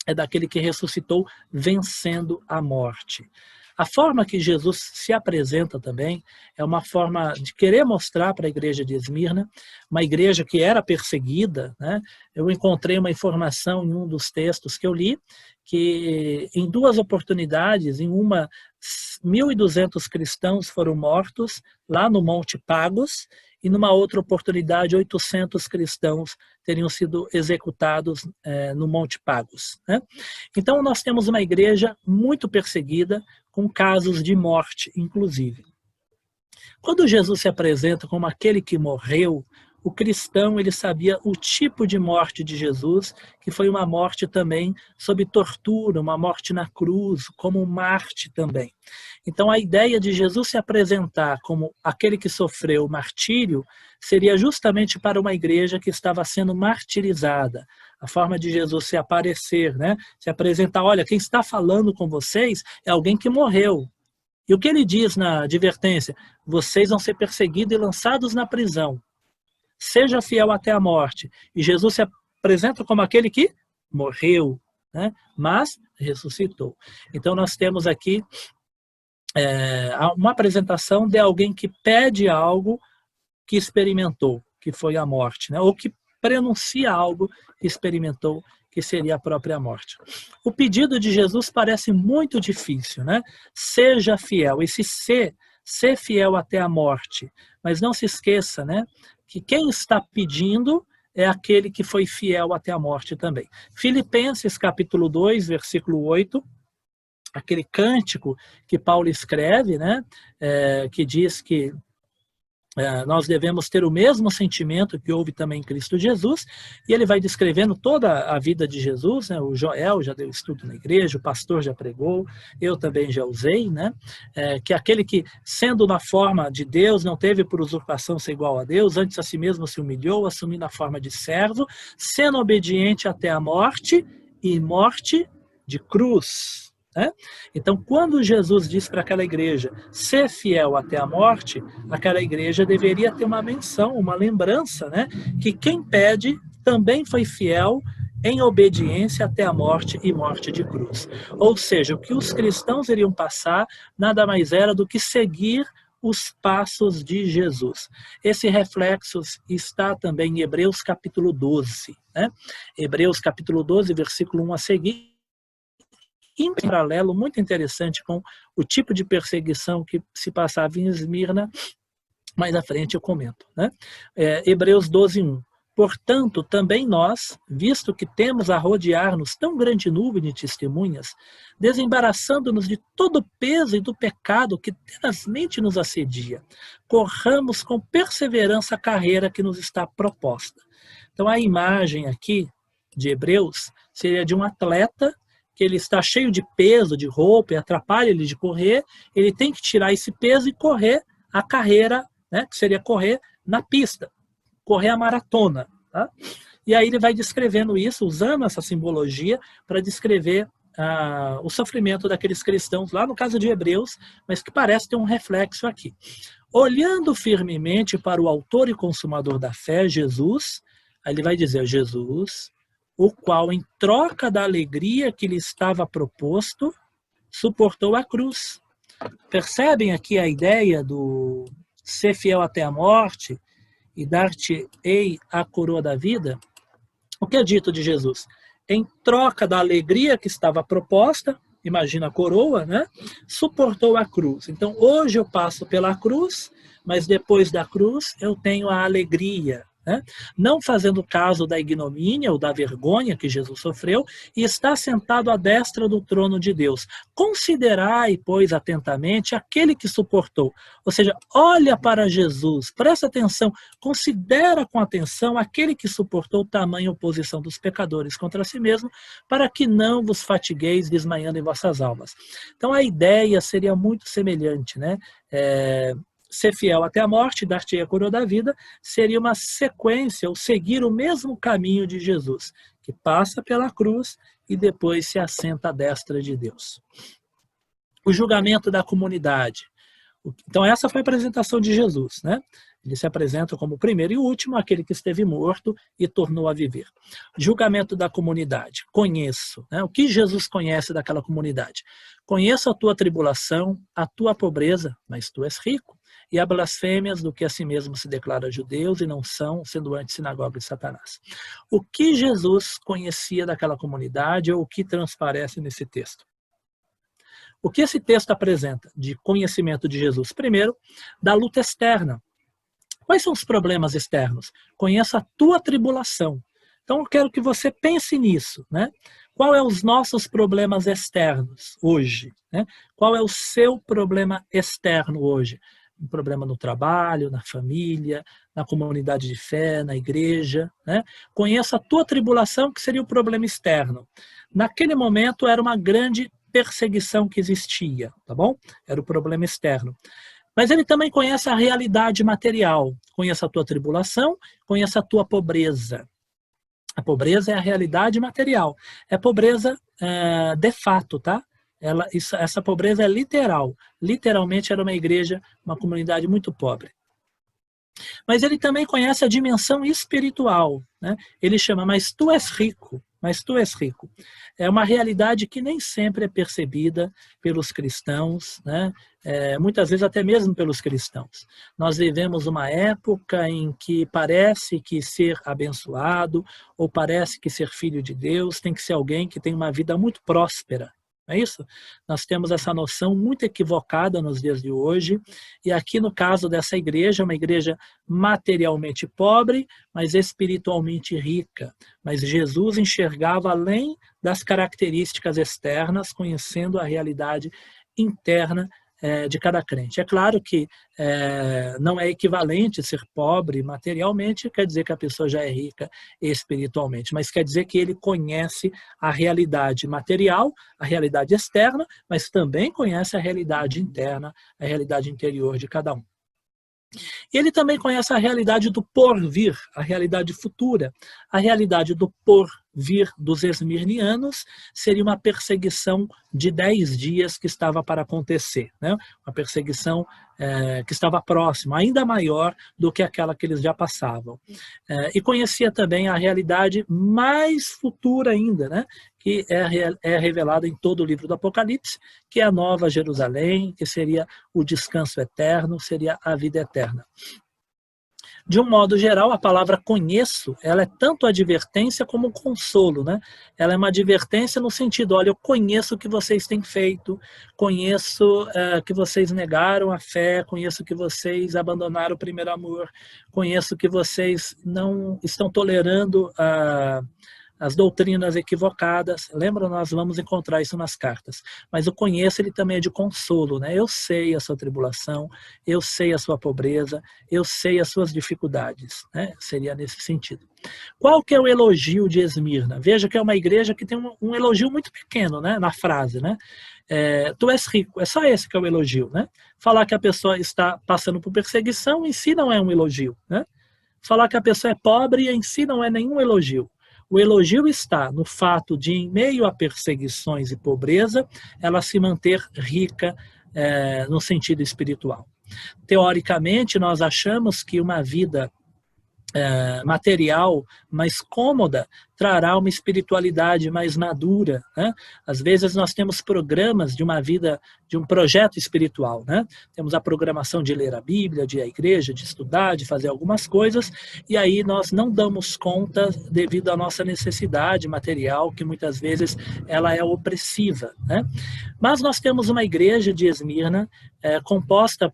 é daquele que ressuscitou vencendo a morte. A forma que Jesus se apresenta também é uma forma de querer mostrar para a igreja de Esmirna, uma igreja que era perseguida, né? Eu encontrei uma informação em um dos textos que eu li, que em duas oportunidades, em uma, 1.200 cristãos foram mortos lá no Monte Pagos, e numa outra oportunidade, 800 cristãos teriam sido executados no Monte Pagos, né? Então nós temos uma igreja muito perseguida, com casos de morte, inclusive. Quando Jesus se apresenta como aquele que morreu, o cristão ele sabia o tipo de morte de Jesus, que foi uma morte também sob tortura, uma morte na cruz, como um Marte também. Então a ideia de Jesus se apresentar como aquele que sofreu martírio seria justamente para uma igreja que estava sendo martirizada. A forma de Jesus se aparecer, né? Se apresentar, olha, quem está falando com vocês é alguém que morreu. E o que ele diz na advertência? Vocês vão ser perseguidos e lançados na prisão. Seja fiel até a morte. E Jesus se apresenta como aquele que morreu, né? Mas ressuscitou. Então nós temos aqui uma apresentação de alguém que pede algo que experimentou, que foi a morte, né? Ou que prenuncia algo que experimentou, que seria a própria morte. O pedido de Jesus parece muito difícil, né? Seja fiel, esse ser fiel até a morte. Mas não se esqueça, né? que quem está pedindo é aquele que foi fiel até a morte também. Filipenses capítulo 2, versículo 8, aquele cântico que Paulo escreve, né, que diz que nós devemos ter o mesmo sentimento que houve também em Cristo Jesus, e ele vai descrevendo toda a vida de Jesus, né? O Joel já deu estudo na igreja, o pastor já pregou, eu também já usei, né? Que aquele que, sendo na forma de Deus, não teve por usurpação ser igual a Deus, antes a si mesmo se humilhou, assumindo a forma de servo, sendo obediente até a morte, e morte de cruz. Então, quando Jesus diz para aquela igreja ser fiel até a morte, aquela igreja deveria ter uma menção, uma lembrança, né? Que quem pede também foi fiel em obediência até a morte e morte de cruz. Ou seja, o que os cristãos iriam passar nada mais era do que seguir os passos de Jesus. Esse reflexo está também em Hebreus capítulo 12. Né? Hebreus capítulo 12, versículo 1 a seguir, em paralelo, muito interessante com o tipo de perseguição que se passava em Esmirna, mais à frente eu comento. Né? Hebreus 12, 1. Portanto, também nós, visto que temos a rodear-nos tão grande nuvem de testemunhas, desembaraçando-nos de todo o peso e do pecado que tenazmente nos assedia, corramos com perseverança a carreira que nos está proposta. Então, a imagem aqui de Hebreus seria de um atleta que ele está cheio de peso, de roupa, e atrapalha ele de correr, ele tem que tirar esse peso e correr a carreira, né, que seria correr na pista, correr a maratona. Tá? E aí ele vai descrevendo isso, usando essa simbologia para descrever o sofrimento daqueles cristãos, lá no caso de Hebreus, mas que parece ter um reflexo aqui. Olhando firmemente para o autor e consumador da fé, Jesus, aí ele vai dizer, Jesus, o qual, em troca da alegria que lhe estava proposto, suportou a cruz. Percebem aqui a ideia do ser fiel até a morte e dar-te-ei a coroa da vida? O que é dito de Jesus? Em troca da alegria que estava proposta, imagina a coroa, né? Suportou a cruz. Então, hoje eu passo pela cruz, mas depois da cruz eu tenho a alegria. Né? Não fazendo caso da ignomínia ou da vergonha que Jesus sofreu, e está sentado à destra do trono de Deus. Considerai, pois, atentamente aquele que suportou. Ou seja, olha para Jesus, presta atenção, considera com atenção aquele que suportou tamanha oposição dos pecadores contra si mesmo, para que não vos fatigueis desmaiando em vossas almas. Então a ideia seria muito semelhante, né? Ser fiel até a morte, dar-te a coroa da vida, seria uma sequência, ou seguir o mesmo caminho de Jesus, que passa pela cruz e depois se assenta à destra de Deus. O julgamento da comunidade. Então essa foi a apresentação de Jesus, né? Ele se apresenta como o primeiro e último, aquele que esteve morto e tornou a viver. Julgamento da comunidade. Conheço. Né? O que Jesus conhece daquela comunidade? Conheço a tua tribulação, a tua pobreza, mas tu és rico. E a blasfêmias do que a si mesmo se declara judeus e não são, sendo antes sinagoga de Satanás. O que Jesus conhecia daquela comunidade ou o que transparece nesse texto? O que esse texto apresenta de conhecimento de Jesus? Primeiro, da luta externa. Quais são os problemas externos? Conheça a tua tribulação. Então eu quero que você pense nisso, né? Qual é os nossos problemas externos hoje? Né? Qual é o seu problema externo hoje? Um problema no trabalho, na família, na comunidade de fé, na igreja. Né? Conheça a tua tribulação, que seria o problema externo. Naquele momento era uma grande perseguição que existia, tá bom? Era o problema externo. Mas ele também conhece a realidade material. Conhece a tua tribulação, conhece a tua pobreza. A pobreza é a realidade material. É pobreza de fato, tá? Essa pobreza é literal. Literalmente era uma igreja, uma comunidade muito pobre. Mas ele também conhece a dimensão espiritual. Né? Ele chama, mas tu és rico. Mas tu és rico. É uma realidade que nem sempre é percebida pelos cristãos, né? Muitas vezes até mesmo pelos cristãos. Nós vivemos uma época em que parece que ser abençoado ou parece que ser filho de Deus tem que ser alguém que tem uma vida muito próspera. Não é isso? Nós temos essa noção muito equivocada nos dias de hoje, e aqui no caso dessa igreja, uma igreja materialmente pobre, mas espiritualmente rica. Mas Jesus enxergava além das características externas, conhecendo a realidade interna de cada crente. É claro que não é equivalente ser pobre materialmente, quer dizer que a pessoa já é rica espiritualmente, mas quer dizer que ele conhece a realidade material, a realidade externa, mas também conhece a realidade interna, a realidade interior de cada um. E ele também conhece a realidade do porvir, a realidade futura. A realidade do porvir dos esmirnianos seria uma perseguição de 10 dias que estava para acontecer, né? Uma perseguição que estava próxima, ainda maior do que aquela que eles já passavam. E conhecia também a realidade mais futura ainda, né? Que é revelada em todo o livro do Apocalipse, que é a Nova Jerusalém, que seria o descanso eterno, seria a vida eterna. De um modo geral, a palavra conheço, ela é tanto advertência como consolo, né? Ela é uma advertência no sentido, olha, eu conheço o que vocês têm feito, conheço que vocês negaram a fé, conheço que vocês abandonaram o primeiro amor, conheço que vocês não estão tolerando as doutrinas equivocadas. Lembra, nós vamos encontrar isso nas cartas. Mas o conheço, ele também é de consolo, né? Eu sei a sua tribulação, eu sei a sua pobreza, eu sei as suas dificuldades, né? Seria nesse sentido. Qual que é o elogio de Esmirna? Veja que é uma igreja que tem um elogio muito pequeno, né? Na frase, né? Tu és rico, é só esse que é o elogio, né? Falar que a pessoa está passando por perseguição, em si não é um elogio, né? Falar que a pessoa é pobre, em si não é nenhum elogio. O elogio está no fato de, em meio a perseguições e pobreza, ela se manter rica no sentido espiritual. Teoricamente, nós achamos que uma vida material mais cômoda trará uma espiritualidade mais madura, né? Às vezes nós temos programas de uma vida, de um projeto espiritual, né? Temos a programação de ler a Bíblia, de ir à igreja, de estudar, de fazer algumas coisas, e aí nós não damos conta devido à nossa necessidade material, que muitas vezes ela é opressiva, né? Mas nós temos uma igreja de Esmirna composta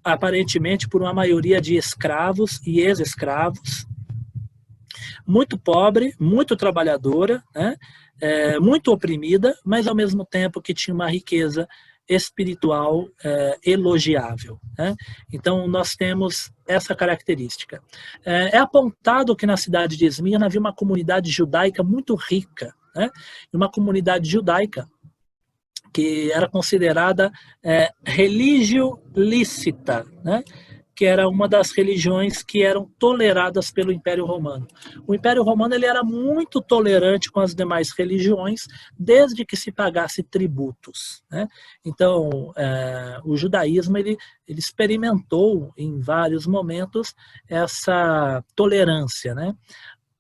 aparentemente por uma maioria de escravos e ex-escravos, muito pobre, muito trabalhadora, né? Muito oprimida, mas ao mesmo tempo que tinha uma riqueza espiritual elogiável, né? Então nós temos essa característica. É apontado que na cidade de Esmirna havia uma comunidade judaica muito rica, né? Uma comunidade judaica que era considerada religio lícita, né? Que era uma das religiões que eram toleradas pelo Império Romano. O Império Romano ele era muito tolerante com as demais religiões, desde que se pagasse tributos, né? Então, o judaísmo ele experimentou em vários momentos essa tolerância, né?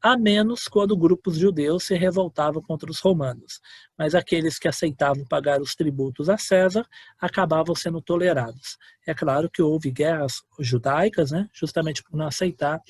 A menos quando grupos judeus se revoltavam contra os romanos. Mas aqueles que aceitavam pagar os tributos a César acabavam sendo tolerados. É claro que houve guerras judaicas, né, justamente por não aceitar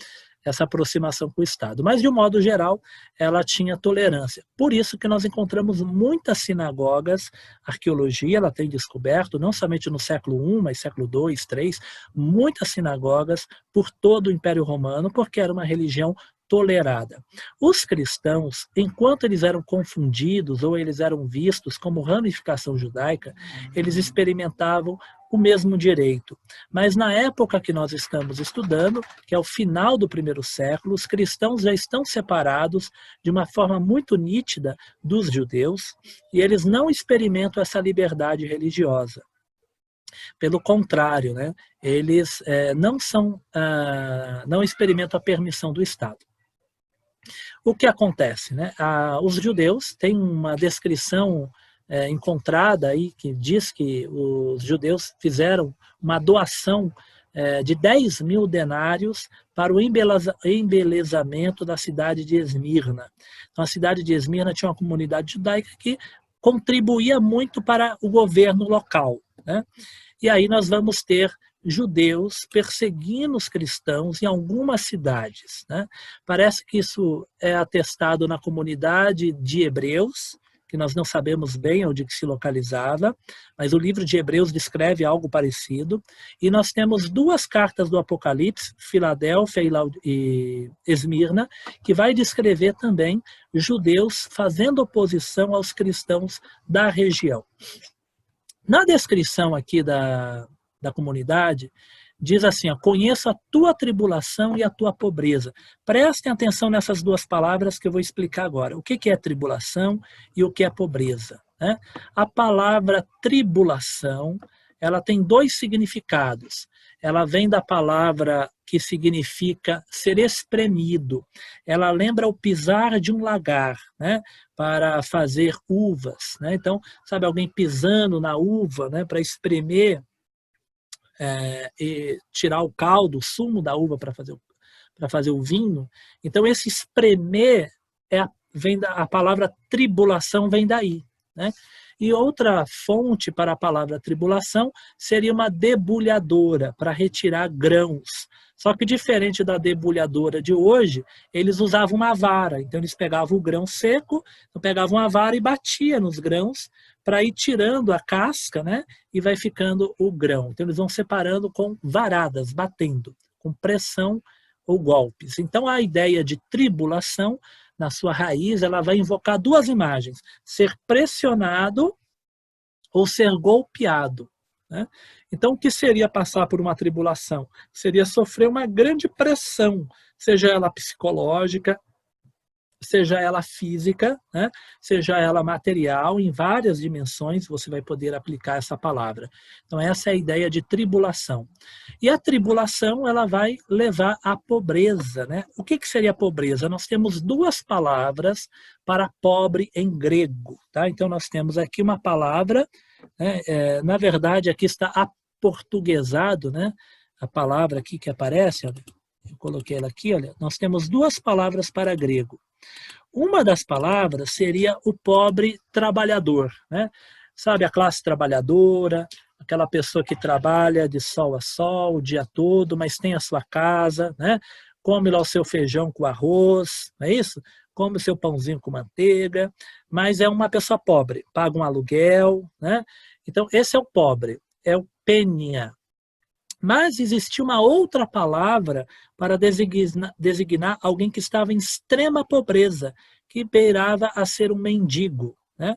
essa aproximação com o Estado. Mas, de um modo geral, ela tinha tolerância. Por isso que nós encontramos muitas sinagogas, a arqueologia ela tem descoberto, não somente no século I, mas século II, III, muitas sinagogas por todo o Império Romano, porque era uma religião tolerada. Os cristãos, enquanto eles eram confundidos ou eles eram vistos como ramificação judaica, eles experimentavam o mesmo direito. Mas na época que nós estamos estudando, que é o final do primeiro século, os cristãos já estão separados de uma forma muito nítida dos judeus e eles não experimentam essa liberdade religiosa. Pelo contrário, né, eles não experimentam a permissão do Estado. O que acontece? Né? Os judeus têm uma descrição encontrada aí que diz que os judeus fizeram uma doação de 10 mil denários para o embelezamento da cidade de Esmirna. Então, a cidade de Esmirna tinha uma comunidade judaica que contribuía muito para o governo local, né? E aí nós vamos ter judeus perseguindo os cristãos em algumas cidades, né? Parece que isso é atestado na comunidade de Hebreus, que nós não sabemos bem onde que se localizava, mas o livro de Hebreus descreve algo parecido. E nós temos 2 cartas do Apocalipse, Filadélfia e Esmirna, que vai descrever também judeus fazendo oposição aos cristãos da região. Na descrição aqui da comunidade, diz assim, ó, conheço a tua tribulação e a tua pobreza. Prestem atenção nessas 2 palavras que eu vou explicar agora. O que é tribulação e o que é pobreza, né? A palavra tribulação, ela tem 2 significados. Ela vem da palavra que significa ser espremido. Ela lembra o pisar de um lagar, né, para fazer uvas, né? Então, sabe, alguém pisando na uva, né, para espremer, e tirar o caldo, o sumo da uva para fazer o vinho. Então, esse espremer, a palavra tribulação vem daí, né? E outra fonte para a palavra tribulação seria uma debulhadora, para retirar grãos. Só que diferente da debulhadora de hoje, eles usavam uma vara. Então eles pegavam o grão seco, pegavam a vara e batia nos grãos para ir tirando a casca, né? E vai ficando o grão. Então eles vão separando com varadas, batendo, com pressão ou golpes. Então a ideia de tribulação, na sua raiz, ela vai invocar 2 imagens: ser pressionado ou ser golpeado, né? Então, o que seria passar por uma tribulação? Seria sofrer uma grande pressão, seja ela psicológica, seja ela física, né? Seja ela material, em várias dimensões você vai poder aplicar essa palavra. Então essa é a ideia de tribulação. E a tribulação, ela vai levar à pobreza, né? O que seria pobreza? Nós temos 2 palavras para pobre em grego, tá? Então nós temos aqui uma palavra, né? Na verdade aqui está aportuguesado, né? A palavra aqui que aparece, olha, eu coloquei ela aqui, olha, nós temos 2 palavras para grego. Uma das palavras seria o pobre trabalhador, né? Sabe, a classe trabalhadora, aquela pessoa que trabalha de sol a sol o dia todo, mas tem a sua casa, né? Come lá o seu feijão com arroz, não é isso? Come o seu pãozinho com manteiga, mas é uma pessoa pobre, paga um aluguel, né? Então esse é o pobre, é o penha. Mas existia uma outra palavra para designar alguém que estava em extrema pobreza, que beirava a ser um mendigo, né?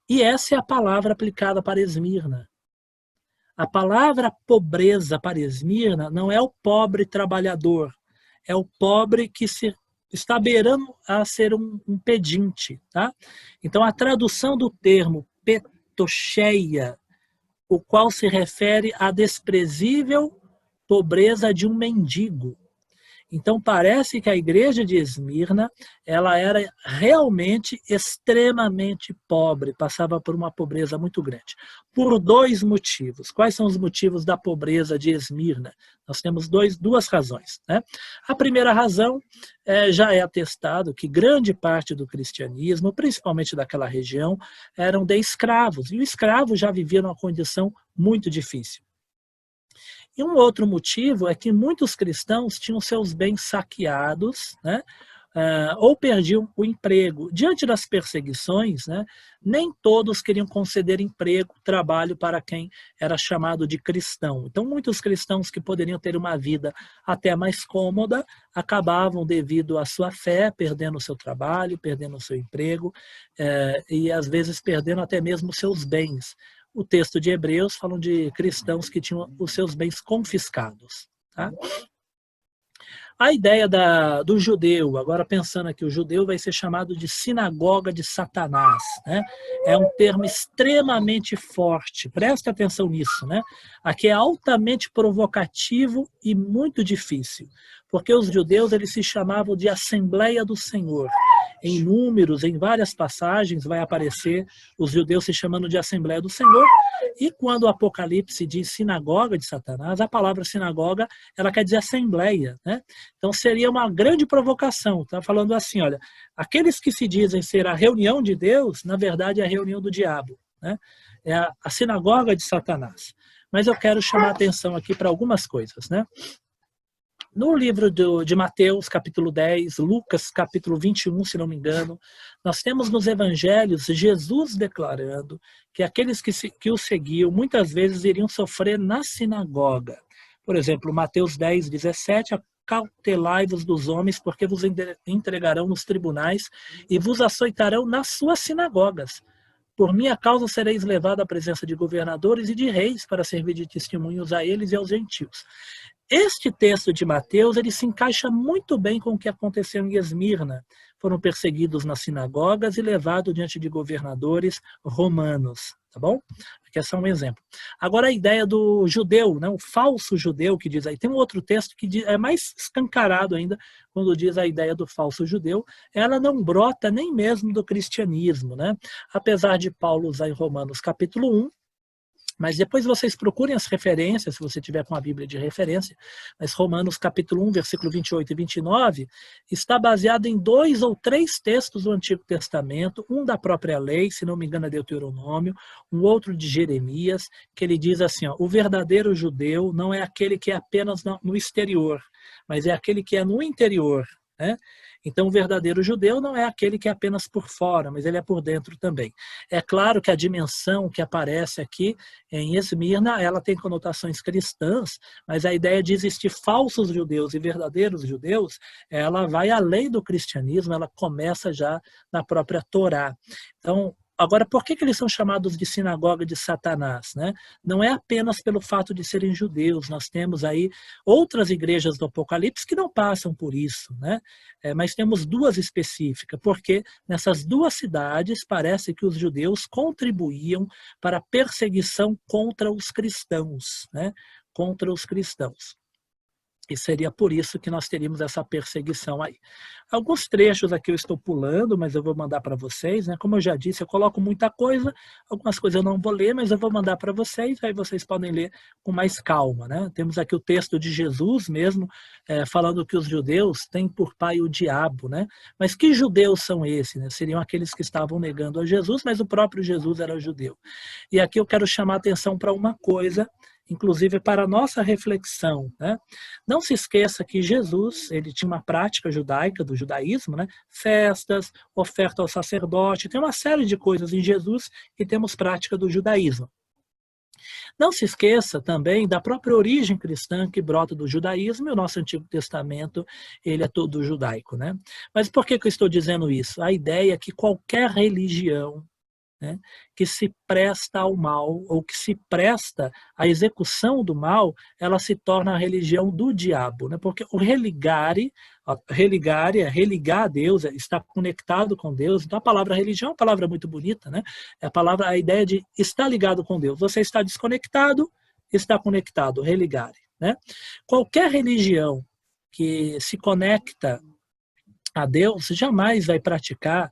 E essa é a palavra aplicada para Esmirna. A palavra pobreza para Esmirna não é o pobre trabalhador, é o pobre que está beirando a ser um pedinte, tá? Então a tradução do termo petocheia, o qual se refere à desprezível pobreza de um mendigo. Então parece que a igreja de Esmirna, ela era realmente extremamente pobre, passava por uma pobreza muito grande. Por 2 motivos. Quais são os motivos da pobreza de Esmirna? Nós temos 2 razões, né? A primeira razão, já é atestado que grande parte do cristianismo, principalmente daquela região, eram de escravos. E o escravo já vivia numa condição muito difícil. E um outro motivo é que muitos cristãos tinham seus bens saqueados, né? Ou perdiam o emprego. Diante das perseguições, né, nem todos queriam conceder emprego, trabalho para quem era chamado de cristão. Então, muitos cristãos que poderiam ter uma vida até mais cômoda, acabavam, devido à sua fé, perdendo o seu trabalho, perdendo o seu emprego, e às vezes perdendo até mesmo os seus bens. O texto de Hebreus fala de cristãos que tinham os seus bens confiscados, tá? A ideia do judeu, agora pensando aqui, o judeu vai ser chamado de sinagoga de Satanás, né? É um termo extremamente forte, presta atenção nisso, né? Aqui é altamente provocativo e muito difícil, porque os judeus, eles se chamavam de Assembleia do Senhor. Em Números, em várias passagens, vai aparecer os judeus se chamando de Assembleia do Senhor. E quando o Apocalipse diz sinagoga de Satanás, a palavra sinagoga, ela quer dizer assembleia, né? Então seria uma grande provocação. Está falando assim, olha, aqueles que se dizem ser a reunião de Deus, na verdade é a reunião do diabo, né? É a sinagoga de Satanás. Mas eu quero chamar a atenção aqui para algumas coisas, né? No livro de Mateus, capítulo 10, Lucas, capítulo 21, se não me engano, nós temos nos evangelhos Jesus declarando que aqueles que o seguiam muitas vezes iriam sofrer na sinagoga. Por exemplo, Mateus 10, 17, acautelai-vos dos homens, porque vos entregarão nos tribunais e vos açoitarão nas suas sinagogas. Por minha causa sereis levados à presença de governadores e de reis para servir de testemunhos a eles e aos gentios. Este texto de Mateus, ele se encaixa muito bem com o que aconteceu em Esmirna. Foram perseguidos nas sinagogas e levados diante de governadores romanos, tá bom? Aqui é só um exemplo. Agora a ideia do judeu, né, o falso judeu que diz aí. Tem um outro texto que é mais escancarado ainda, quando diz a ideia do falso judeu. Ela não brota nem mesmo do cristianismo, né? Apesar de Paulo usar em Romanos capítulo 1, mas depois vocês procurem as referências, se você tiver com a Bíblia de referência, mas Romanos capítulo 1, versículo 28 e 29, está baseado em 2 ou 3 textos do Antigo Testamento, um da própria lei, se não me engano é Deuteronômio, um outro de Jeremias, que ele diz assim, ó, o verdadeiro judeu não é aquele que é apenas no exterior, mas é aquele que é no interior, né? Então, o verdadeiro judeu não é aquele que é apenas por fora, mas ele é por dentro também. É claro que a dimensão que aparece aqui em Esmirna, ela tem conotações cristãs, mas a ideia de existir falsos judeus e verdadeiros judeus, ela vai além do cristianismo, ela começa já na própria Torá. Então, agora, por que eles são chamados de sinagoga de Satanás, né? Não é apenas pelo fato de serem judeus, nós temos aí outras igrejas do Apocalipse que não passam por isso, né? Mas temos 2 específicas, porque nessas 2 cidades parece que os judeus contribuíam para a perseguição contra os cristãos, né? Contra os cristãos. E seria por isso que nós teríamos essa perseguição aí. Alguns trechos aqui eu estou pulando, mas eu vou mandar para vocês, né? Como eu já disse, eu coloco muita coisa, algumas coisas eu não vou ler, mas eu vou mandar para vocês, aí vocês podem ler com mais calma, né? Temos aqui o texto de Jesus mesmo, falando que os judeus têm por pai o diabo, né? Mas que judeus são esses, né? Seriam aqueles que estavam negando a Jesus, mas o próprio Jesus era judeu. E aqui eu quero chamar a atenção para uma coisa, inclusive para a nossa reflexão, né? Não se esqueça que Jesus, ele tinha uma prática judaica, do judaísmo, né? Festas, oferta ao sacerdote, tem uma série de coisas em Jesus que temos prática do judaísmo. Não se esqueça também da própria origem cristã que brota do judaísmo, e o nosso Antigo Testamento, ele é todo judaico, né? Mas por que eu estou dizendo isso? A ideia é que qualquer religião, né, que se presta ao mal, ou que se presta à execução do mal, ela se torna a religião do diabo, né? Porque o religare é religar a Deus, é estar conectado com Deus. Então a palavra religião é uma palavra muito bonita, né? É a ideia de estar ligado com Deus. Você está desconectado, está conectado, religare, né? Qualquer religião que se conecta a Deus jamais vai praticar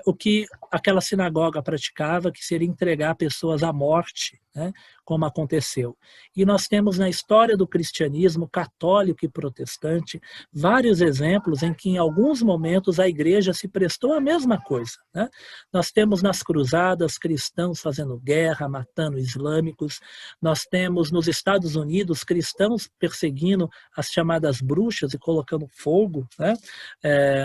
o que aquela sinagoga praticava, que seria entregar pessoas à morte, né, como aconteceu. E nós temos na história do cristianismo católico e protestante vários exemplos em que em alguns momentos a igreja se prestou à mesma coisa, né? Nós temos nas cruzadas cristãos fazendo guerra, matando islâmicos, nós temos nos Estados Unidos cristãos perseguindo as chamadas bruxas e colocando fogo, né?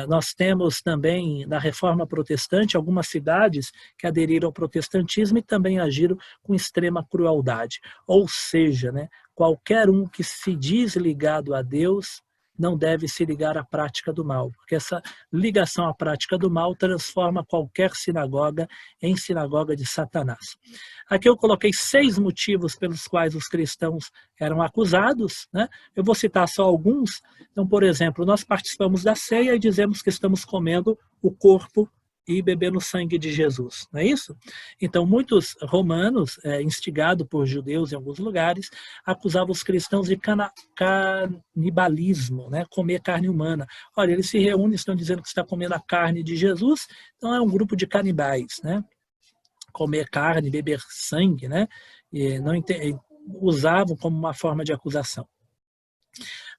Nós temos também na Reforma Protestante algumas cidades que aderiram ao protestantismo e também agiram com extrema crueldade. Ou seja, né, qualquer um que se diz ligado a Deus não deve se ligar à prática do mal, porque essa ligação à prática do mal transforma qualquer sinagoga em sinagoga de Satanás. Aqui eu coloquei 6 motivos pelos quais os cristãos eram acusados, né? Eu vou citar só alguns. Então, por exemplo, nós participamos da ceia e dizemos que estamos comendo o corpo e bebendo o sangue de Jesus, não é isso? Então, muitos romanos, instigados por judeus em alguns lugares, acusavam os cristãos de canibalismo, né? Comer carne humana. Olha, eles se reúnem, estão dizendo que está comendo a carne de Jesus, então é um grupo de canibais, né? Comer carne, beber sangue, né? E usavam como uma forma de acusação.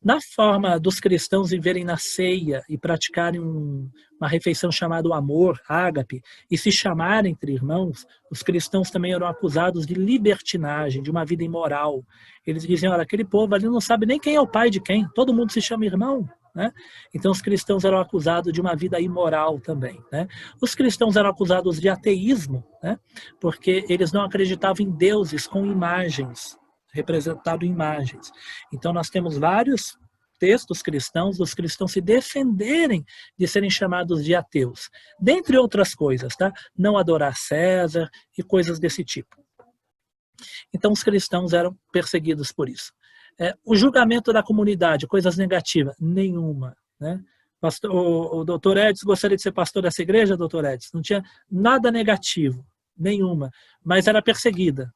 Na forma dos cristãos viverem na ceia e praticarem uma refeição chamada o amor, ágape, e se chamarem entre irmãos, os cristãos também eram acusados de libertinagem, de uma vida imoral. Eles diziam, olha, aquele povo ali não sabe nem quem é o pai de quem, todo mundo se chama irmão. Né? Então os cristãos eram acusados de uma vida imoral também. Né? Os cristãos eram acusados de ateísmo, né? Porque eles não acreditavam em deuses com imagens, representado em imagens. Então nós temos vários textos cristãos, dos cristãos se defenderem de serem chamados de ateus. Dentre outras coisas, tá? Não adorar César e coisas desse tipo. Então os cristãos eram perseguidos por isso. O julgamento da comunidade, coisas negativas, nenhuma. Né? O doutor Edson gostaria de ser pastor dessa igreja, doutor Edson? Não tinha nada negativo, nenhuma, mas era perseguida.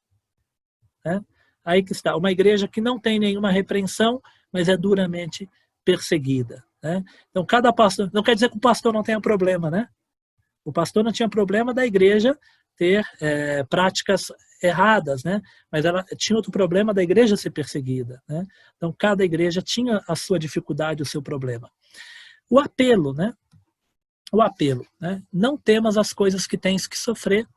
Né? Aí que está, uma igreja que não tem nenhuma repreensão, mas é duramente perseguida. Né? Então, cada pastor, não quer dizer que o pastor não tenha problema, né? O pastor não tinha problema da igreja ter práticas erradas, né? Mas ela tinha outro problema da igreja ser perseguida. Né? Então, cada igreja tinha a sua dificuldade, o seu problema. O apelo, né? O apelo, né? Não temas as coisas que tens que sofrer.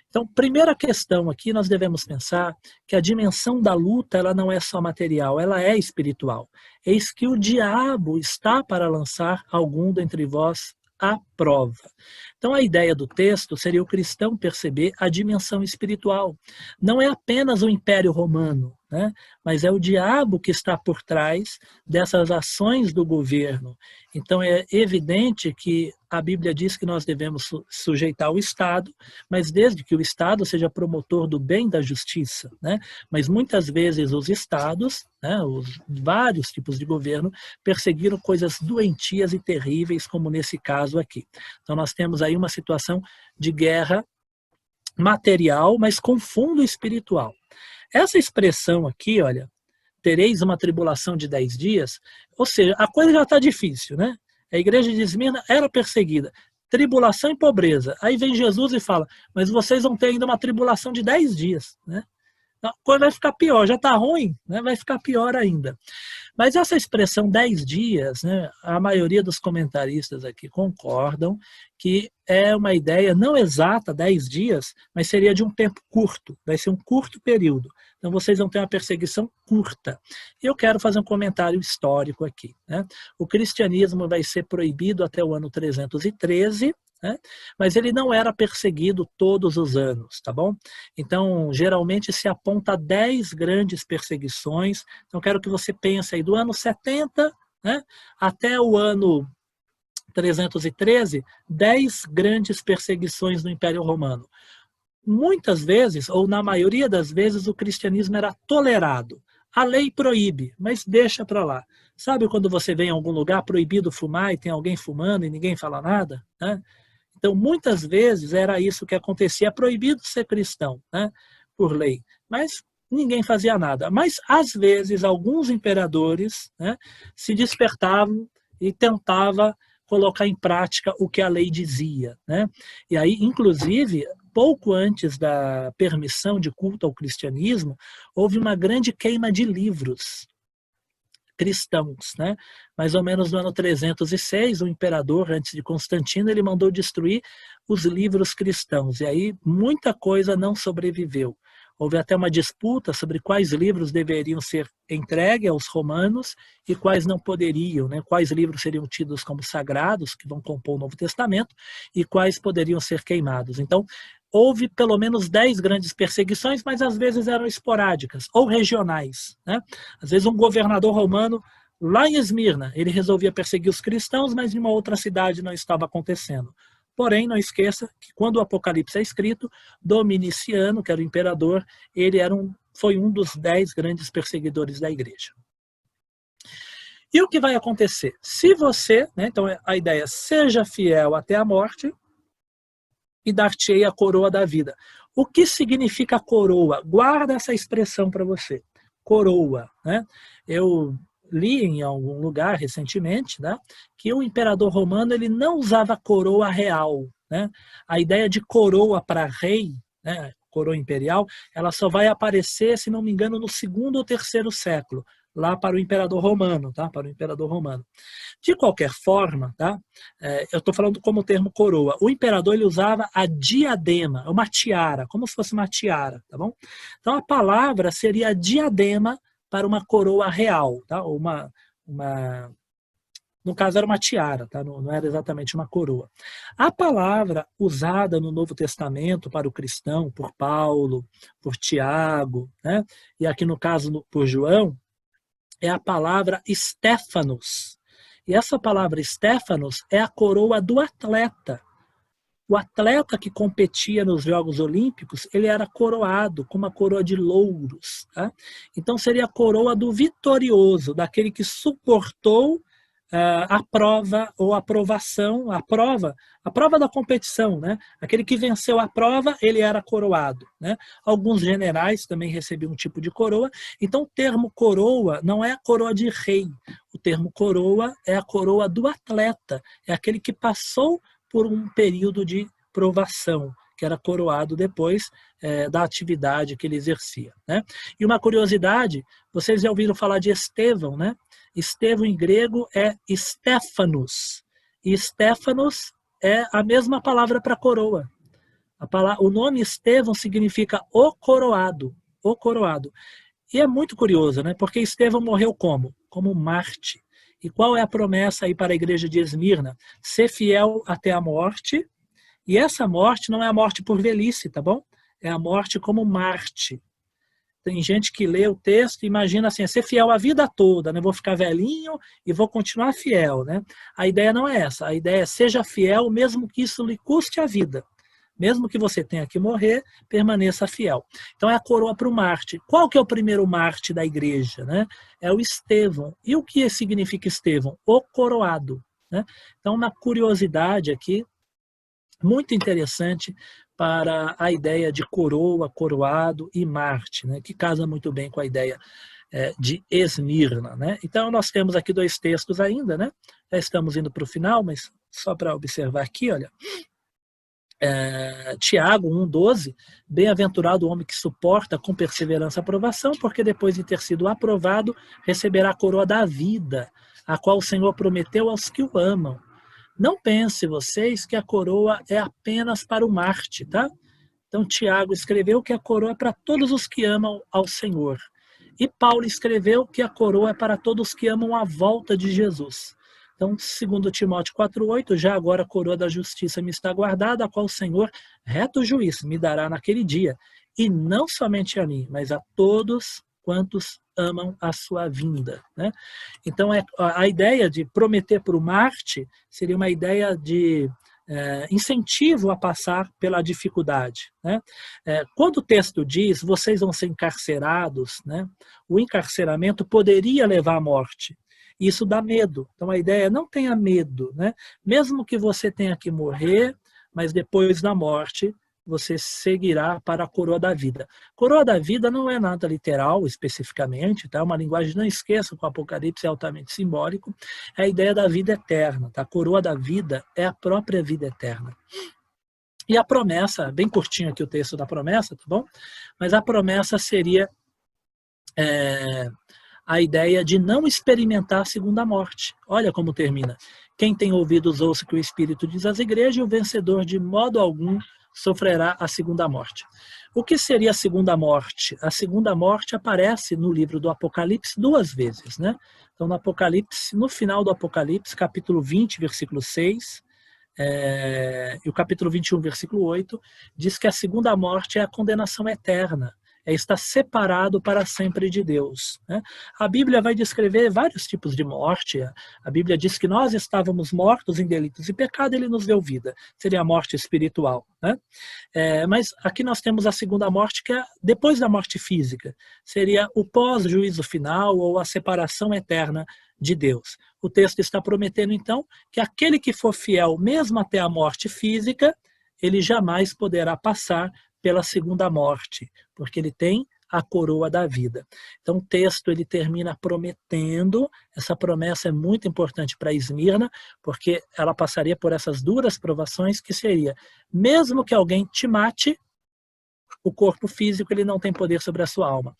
Então, primeira questão aqui, nós devemos pensar que a dimensão da luta, ela não é só material, ela é espiritual. Eis que o diabo está para lançar algum dentre vós à prova. Então, a ideia do texto seria o cristão perceber a dimensão espiritual. Não é apenas o Império Romano, né? Mas é o diabo que está por trás dessas ações do governo. Então, é evidente que a Bíblia diz que nós devemos sujeitar o Estado, mas desde que o Estado seja promotor do bem e da justiça. Né? Mas muitas vezes os Estados, né, os vários tipos de governo, perseguiram coisas doentias e terríveis, como nesse caso aqui. Então nós temos aí uma situação de guerra material, mas com fundo espiritual. Essa expressão aqui, olha, tereis uma tribulação de 10 dias, ou seja, a coisa já está difícil, né? A igreja de Esmirna era perseguida, tribulação e pobreza. Aí vem Jesus e fala, mas vocês vão ter ainda uma tribulação de 10 dias, né? A coisa vai ficar pior, já está ruim, né? Vai ficar pior ainda. Mas essa expressão 10 dias, né, a maioria dos comentaristas aqui concordam que é uma ideia não exata, 10 dias, mas seria de um tempo curto, vai ser um curto período. Então vocês vão ter uma perseguição curta. Eu quero fazer um comentário histórico aqui. Né? O cristianismo vai ser proibido até o ano 313, né? Mas ele não era perseguido todos os anos, tá bom? Então, geralmente se aponta 10 grandes perseguições. Então, quero que você pense aí, do ano 70, né, até o ano 313, 10 grandes perseguições no Império Romano. Muitas vezes, ou na maioria das vezes, o cristianismo era tolerado. A lei proíbe, mas deixa para lá. Sabe quando você vem em algum lugar proibido fumar e tem alguém fumando e ninguém fala nada? Né? Então, muitas vezes era isso que acontecia. É proibido ser cristão, né, por lei, mas ninguém fazia nada. Mas, às vezes, alguns imperadores, né, se despertavam e tentavam colocar em prática o que a lei dizia. Né? E aí, inclusive, pouco antes da permissão de culto ao cristianismo, houve uma grande queima de livros cristãos, né? Mais ou menos no ano 306, o imperador, antes de Constantino, ele mandou destruir os livros cristãos, e aí muita coisa não sobreviveu. Houve até uma disputa sobre quais livros deveriam ser entregues aos romanos e quais não poderiam, né? Quais livros seriam tidos como sagrados, que vão compor o Novo Testamento, e quais poderiam ser queimados. Então, houve pelo menos 10 grandes perseguições, mas às vezes eram esporádicas ou regionais. Né? Às vezes um governador romano, lá em Esmirna, ele resolvia perseguir os cristãos, mas em uma outra cidade não estava acontecendo. Porém, não esqueça que quando o Apocalipse é escrito, Dominiciano, que era o imperador, ele foi um dos 10 grandes perseguidores da igreja. E o que vai acontecer? Se você, né, então a ideia é, seja fiel até a morte, e dar-te-ei a coroa da vida. O que significa coroa? Guarda essa expressão para você. Coroa. Né? Eu li em algum lugar recentemente, né, que o imperador romano ele não usava coroa real. Né? A ideia de coroa para rei, né, coroa imperial, ela só vai aparecer, se não me engano, no 2º ou 3º século. lá para o imperador romano, tá? Para o imperador romano. De qualquer forma, tá? Eu estou falando como o termo coroa. O imperador ele usava a diadema, uma tiara, como se fosse uma tiara, tá bom? Então a palavra seria diadema para uma coroa real, tá? No caso era uma tiara, tá? Não era exatamente uma coroa. A palavra usada no Novo Testamento para o cristão, por Paulo, por Tiago, né? E aqui no caso por João, é a palavra Stéphanos. E essa palavra Stéphanos é a coroa do atleta. O atleta que competia nos Jogos Olímpicos, ele era coroado com uma coroa de louros. Tá? Então seria a coroa do vitorioso, daquele que suportou a prova ou a aprovação, a prova da competição, né? Aquele que venceu a prova, ele era coroado, né? Alguns generais também recebiam um tipo de coroa. Então o termo coroa não é a coroa de rei, o termo coroa é a coroa do atleta, é aquele que passou por um período de provação, que era coroado depois da atividade que ele exercia, né? E uma curiosidade, vocês já ouviram falar de Estevão, né? Estevão em grego é Stéphanos. E Stéphanos é a mesma palavra para coroa. O nome Estevão significa o coroado. O coroado. E é muito curioso, né? Porque Estevão morreu como? Como Marte. E qual é a promessa aí para a igreja de Esmirna? Ser fiel até a morte. E essa morte não é a morte por velhice, tá bom? É a morte como Marte. Tem gente que lê o texto e imagina assim, ser fiel a vida toda, né? Vou ficar velhinho e vou continuar fiel, né? A ideia não é essa. A ideia é seja fiel mesmo que isso lhe custe a vida. Mesmo que você tenha que morrer, permaneça fiel. Então é a coroa para o Marte. Qual que é o primeiro Marte da igreja, né? É o Estevão. E o que significa Estevão? O coroado, né? Então uma curiosidade aqui, muito interessante para a ideia de coroa, coroado e Marte, né, que casa muito bem com a ideia de Esmirna. Né? Então, nós temos aqui 2 textos ainda, né? Já estamos indo para o final, mas só para observar aqui, olha. Tiago 1,12, bem-aventurado o homem que suporta com perseverança a aprovação, porque depois de ter sido aprovado, receberá a coroa da vida, a qual o Senhor prometeu aos que o amam. Não pense vocês que a coroa é apenas para o Marte, tá? Então Tiago escreveu que a coroa é para todos os que amam ao Senhor. E Paulo escreveu que a coroa é para todos que amam a volta de Jesus. Então, 2 Timóteo 4,8, já agora a coroa da justiça me está guardada, a qual o Senhor, reto juiz, me dará naquele dia. E não somente a mim, mas a todos quantos amam a sua vinda. Né? Então, a ideia de prometer para o Marte seria uma ideia de incentivo a passar pela dificuldade. Né? Quando o texto diz, vocês vão ser encarcerados, né? O encarceramento poderia levar à morte. Isso dá medo. Então, a ideia é não tenha medo. Né? Mesmo que você tenha que morrer, mas depois da morte, você seguirá para a coroa da vida. Coroa da vida não é nada literal, especificamente, tá? Uma linguagem, não esqueça que o Apocalipse é altamente simbólico, é a ideia da vida eterna. Tá? A coroa da vida é a própria vida eterna. E a promessa, bem curtinho aqui o texto da promessa, tá bom? Mas a promessa seria a ideia de não experimentar a segunda morte. Olha como termina. Quem tem ouvidos ouça que o Espírito diz às igrejas, e o vencedor de modo algum sofrerá a segunda morte. O que seria a segunda morte? A segunda morte aparece no livro do Apocalipse 2 vezes. Né? Então, no Apocalipse, no final do Apocalipse, capítulo 20, versículo 6, e o capítulo 21, versículo 8, diz que a segunda morte é a condenação eterna. Está separado para sempre de Deus. Né? A Bíblia vai descrever vários tipos de morte. A Bíblia diz que nós estávamos mortos em delitos e pecado, ele nos deu vida. Seria a morte espiritual. Né? Mas aqui nós temos a segunda morte, que é depois da morte física. Seria o pós-juízo final ou a separação eterna de Deus. O texto está prometendo, então, que aquele que for fiel mesmo até a morte física, ele jamais poderá passar pela segunda morte, porque ele tem a coroa da vida. Então o texto ele termina prometendo, essa promessa é muito importante para Esmirna, porque ela passaria por essas duras provações, que seria, mesmo que alguém te mate, o corpo físico ele não tem poder sobre a sua alma.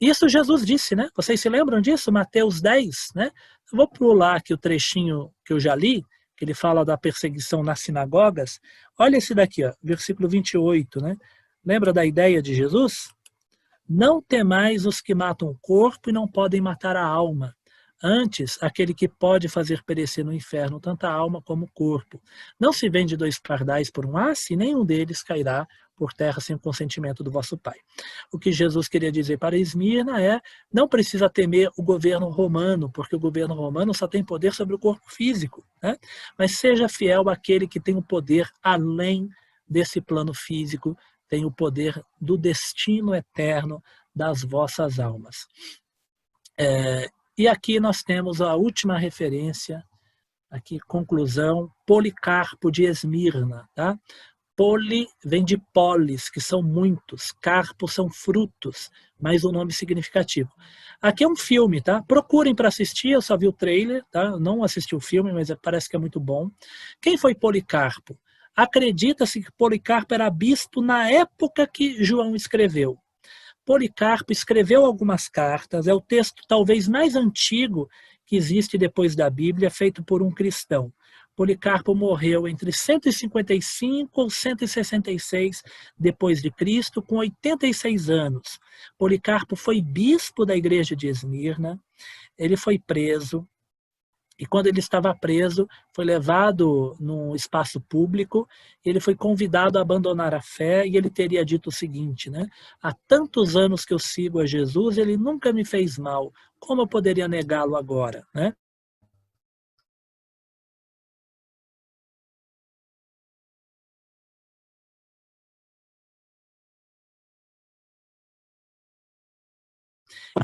Isso Jesus disse, né? Vocês se lembram disso? Mateus 10, né? Eu vou pular aqui o trechinho que eu já li, que ele fala da perseguição nas sinagogas. Olha esse daqui, ó, versículo 28, né? Lembra da ideia de Jesus? Não temais os que matam o corpo e não podem matar a alma. Antes, aquele que pode fazer perecer no inferno tanto a alma como o corpo. Não se vende 2 pardais por um asse, e nenhum deles cairá por terra sem o consentimento do vosso Pai. O que Jesus queria dizer para Esmirna é, não precisa temer o governo romano, porque o governo romano só tem poder sobre o corpo físico, né? Mas seja fiel àquele que tem o poder além desse plano físico, tem o poder do destino eterno das vossas almas. E aqui nós temos a última referência, aqui conclusão, Policarpo de Esmirna, tá? Poli vem de polis, que são muitos, carpo são frutos, mais um nome significativo. Aqui é um filme, tá? Procurem para assistir, eu só vi o trailer, tá? Não assisti o filme, mas parece que é muito bom. Quem foi Policarpo? Acredita-se que Policarpo era bispo na época que João escreveu. Policarpo escreveu algumas cartas, é o texto talvez mais antigo que existe depois da Bíblia, feito por um cristão. Policarpo morreu entre 155 ou 166 depois de Cristo, com 86 anos. Policarpo foi bispo da igreja de Esmirna, ele foi preso, e quando ele estava preso, foi levado num espaço público, ele foi convidado a abandonar a fé, e ele teria dito o seguinte, né? Há tantos anos que eu sigo a Jesus, ele nunca me fez mal, como eu poderia negá-lo agora, né?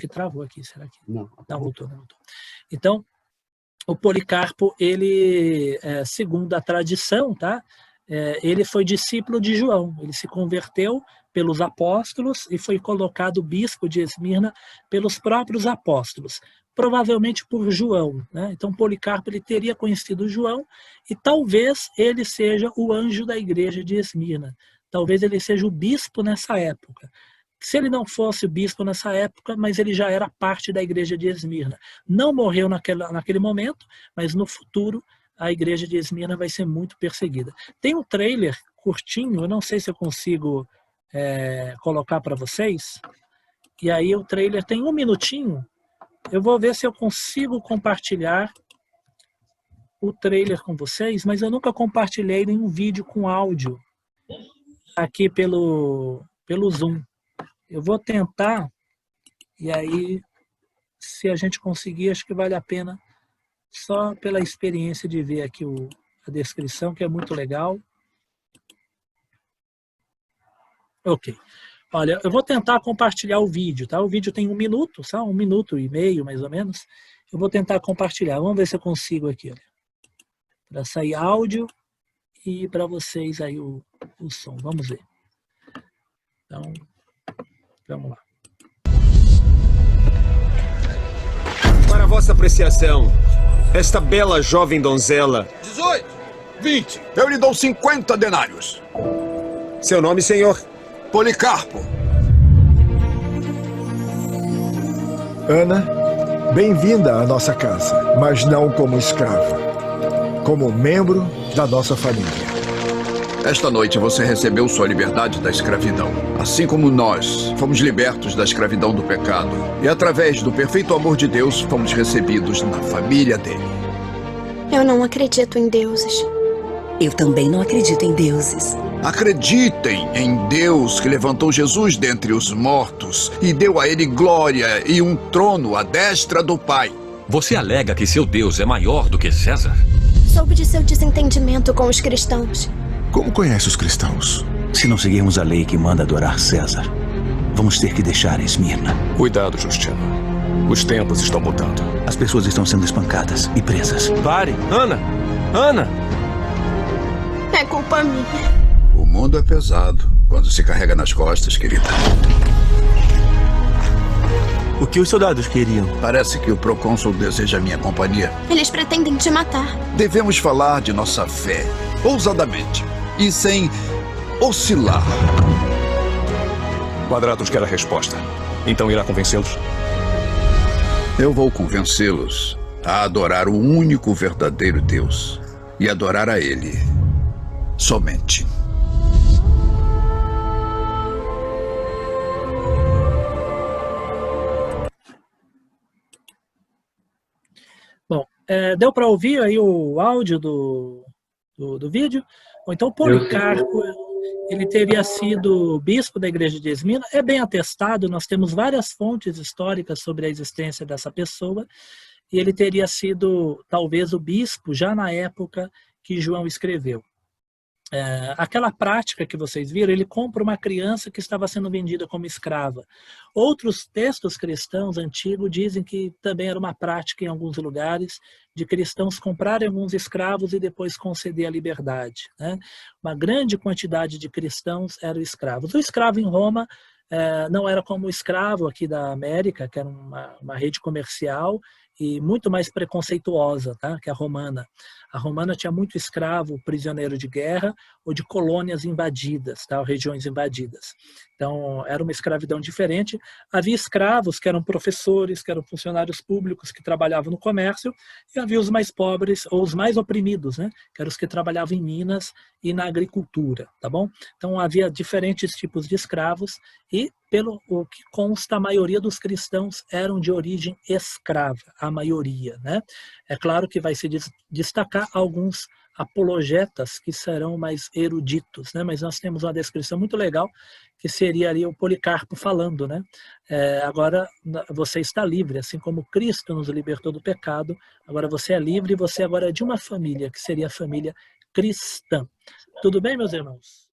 Que travou aqui, será que? Não, voltou. Então, o Policarpo, ele, segundo a tradição, tá? Ele foi discípulo de João, ele se converteu pelos apóstolos e foi colocado bispo de Esmirna pelos próprios apóstolos, provavelmente por João, né? Então Policarpo ele teria conhecido João e talvez ele seja o anjo da igreja de Esmirna, talvez ele seja o bispo nessa época. Se ele não fosse bispo nessa época, mas ele já era parte da igreja de Esmirna. Não morreu naquele momento, mas no futuro a igreja de Esmirna vai ser muito perseguida. Tem um trailer curtinho, eu não sei se eu consigo colocar para vocês. E aí o trailer tem 1 minutinho. Eu vou ver se eu consigo compartilhar o trailer com vocês, mas eu nunca compartilhei nenhum vídeo com áudio aqui pelo Zoom. Eu vou tentar, e aí, se a gente conseguir, acho que vale a pena, só pela experiência de ver aqui a descrição, que é muito legal. Ok. Olha, eu vou tentar compartilhar o vídeo, tá? O vídeo tem 1 minuto, tá? 1 minuto e meio, mais ou menos. Eu vou tentar compartilhar. Vamos ver se eu consigo aqui, olha. Para sair áudio e para vocês aí o som. Vamos ver. Então... vamos lá. Para vossa apreciação, esta bela jovem donzela... 18, 20, eu lhe dou 50 denários. Seu nome, senhor? Policarpo. Ana, bem-vinda à nossa casa, mas não como escrava, como membro da nossa família. Esta noite você recebeu sua liberdade da escravidão. Assim como nós fomos libertos da escravidão do pecado. E através do perfeito amor de Deus, fomos recebidos na família dele. Eu não acredito em deuses. Eu também não acredito em deuses. Acreditem em Deus que levantou Jesus dentre os mortos e deu a ele glória e um trono à destra do Pai. Você alega que seu Deus é maior do que César? Soube de seu desentendimento com os cristãos. Como conhece os cristãos? Se não seguirmos a lei que manda adorar César, vamos ter que deixar Esmirna. Cuidado, Justino. Os tempos estão mudando. As pessoas estão sendo espancadas e presas. Pare! Ana! Ana! É culpa minha. O mundo é pesado quando se carrega nas costas, querida. O que os soldados queriam? Parece que o procônsul deseja minha companhia. Eles pretendem te matar. Devemos falar de nossa fé, ousadamente e sem oscilar. Quadratus quer a resposta. Então irá convencê-los? Eu vou convencê-los a adorar o único verdadeiro Deus e adorar a Ele somente. Bom, deu para ouvir aí o áudio do vídeo? Ou então o Policarpo, ele teria sido bispo da igreja de Esmina, é bem atestado, nós temos várias fontes históricas sobre a existência dessa pessoa, e ele teria sido talvez o bispo já na época que João escreveu. Aquela prática que vocês viram, ele compra uma criança que estava sendo vendida como escrava. Outros textos cristãos antigos dizem que também era uma prática em alguns lugares de cristãos comprarem alguns escravos e depois conceder a liberdade, né? Uma grande quantidade de cristãos eram escravos. O escravo em Roma não era como o escravo aqui da América, que era uma rede comercial e muito mais preconceituosa, tá? Que a romana. A romana tinha muito escravo, prisioneiro de guerra ou de colônias invadidas, tá? Regiões invadidas. Então, era uma escravidão diferente. Havia escravos que eram professores, que eram funcionários públicos, que trabalhavam no comércio, e havia os mais pobres, ou os mais oprimidos, né? Que eram os que trabalhavam em minas e na agricultura, tá bom? Então, havia diferentes tipos de escravos, e pelo o que consta, a maioria dos cristãos eram de origem escrava, a maioria, né? É claro que vai se destacar alguns apologetas que serão mais eruditos, né? Mas nós temos uma descrição muito legal, que seria ali o Policarpo falando, né? Agora você está livre, assim como Cristo nos libertou do pecado, agora você é livre e você agora é de uma família, que seria a família cristã. Tudo bem, meus irmãos?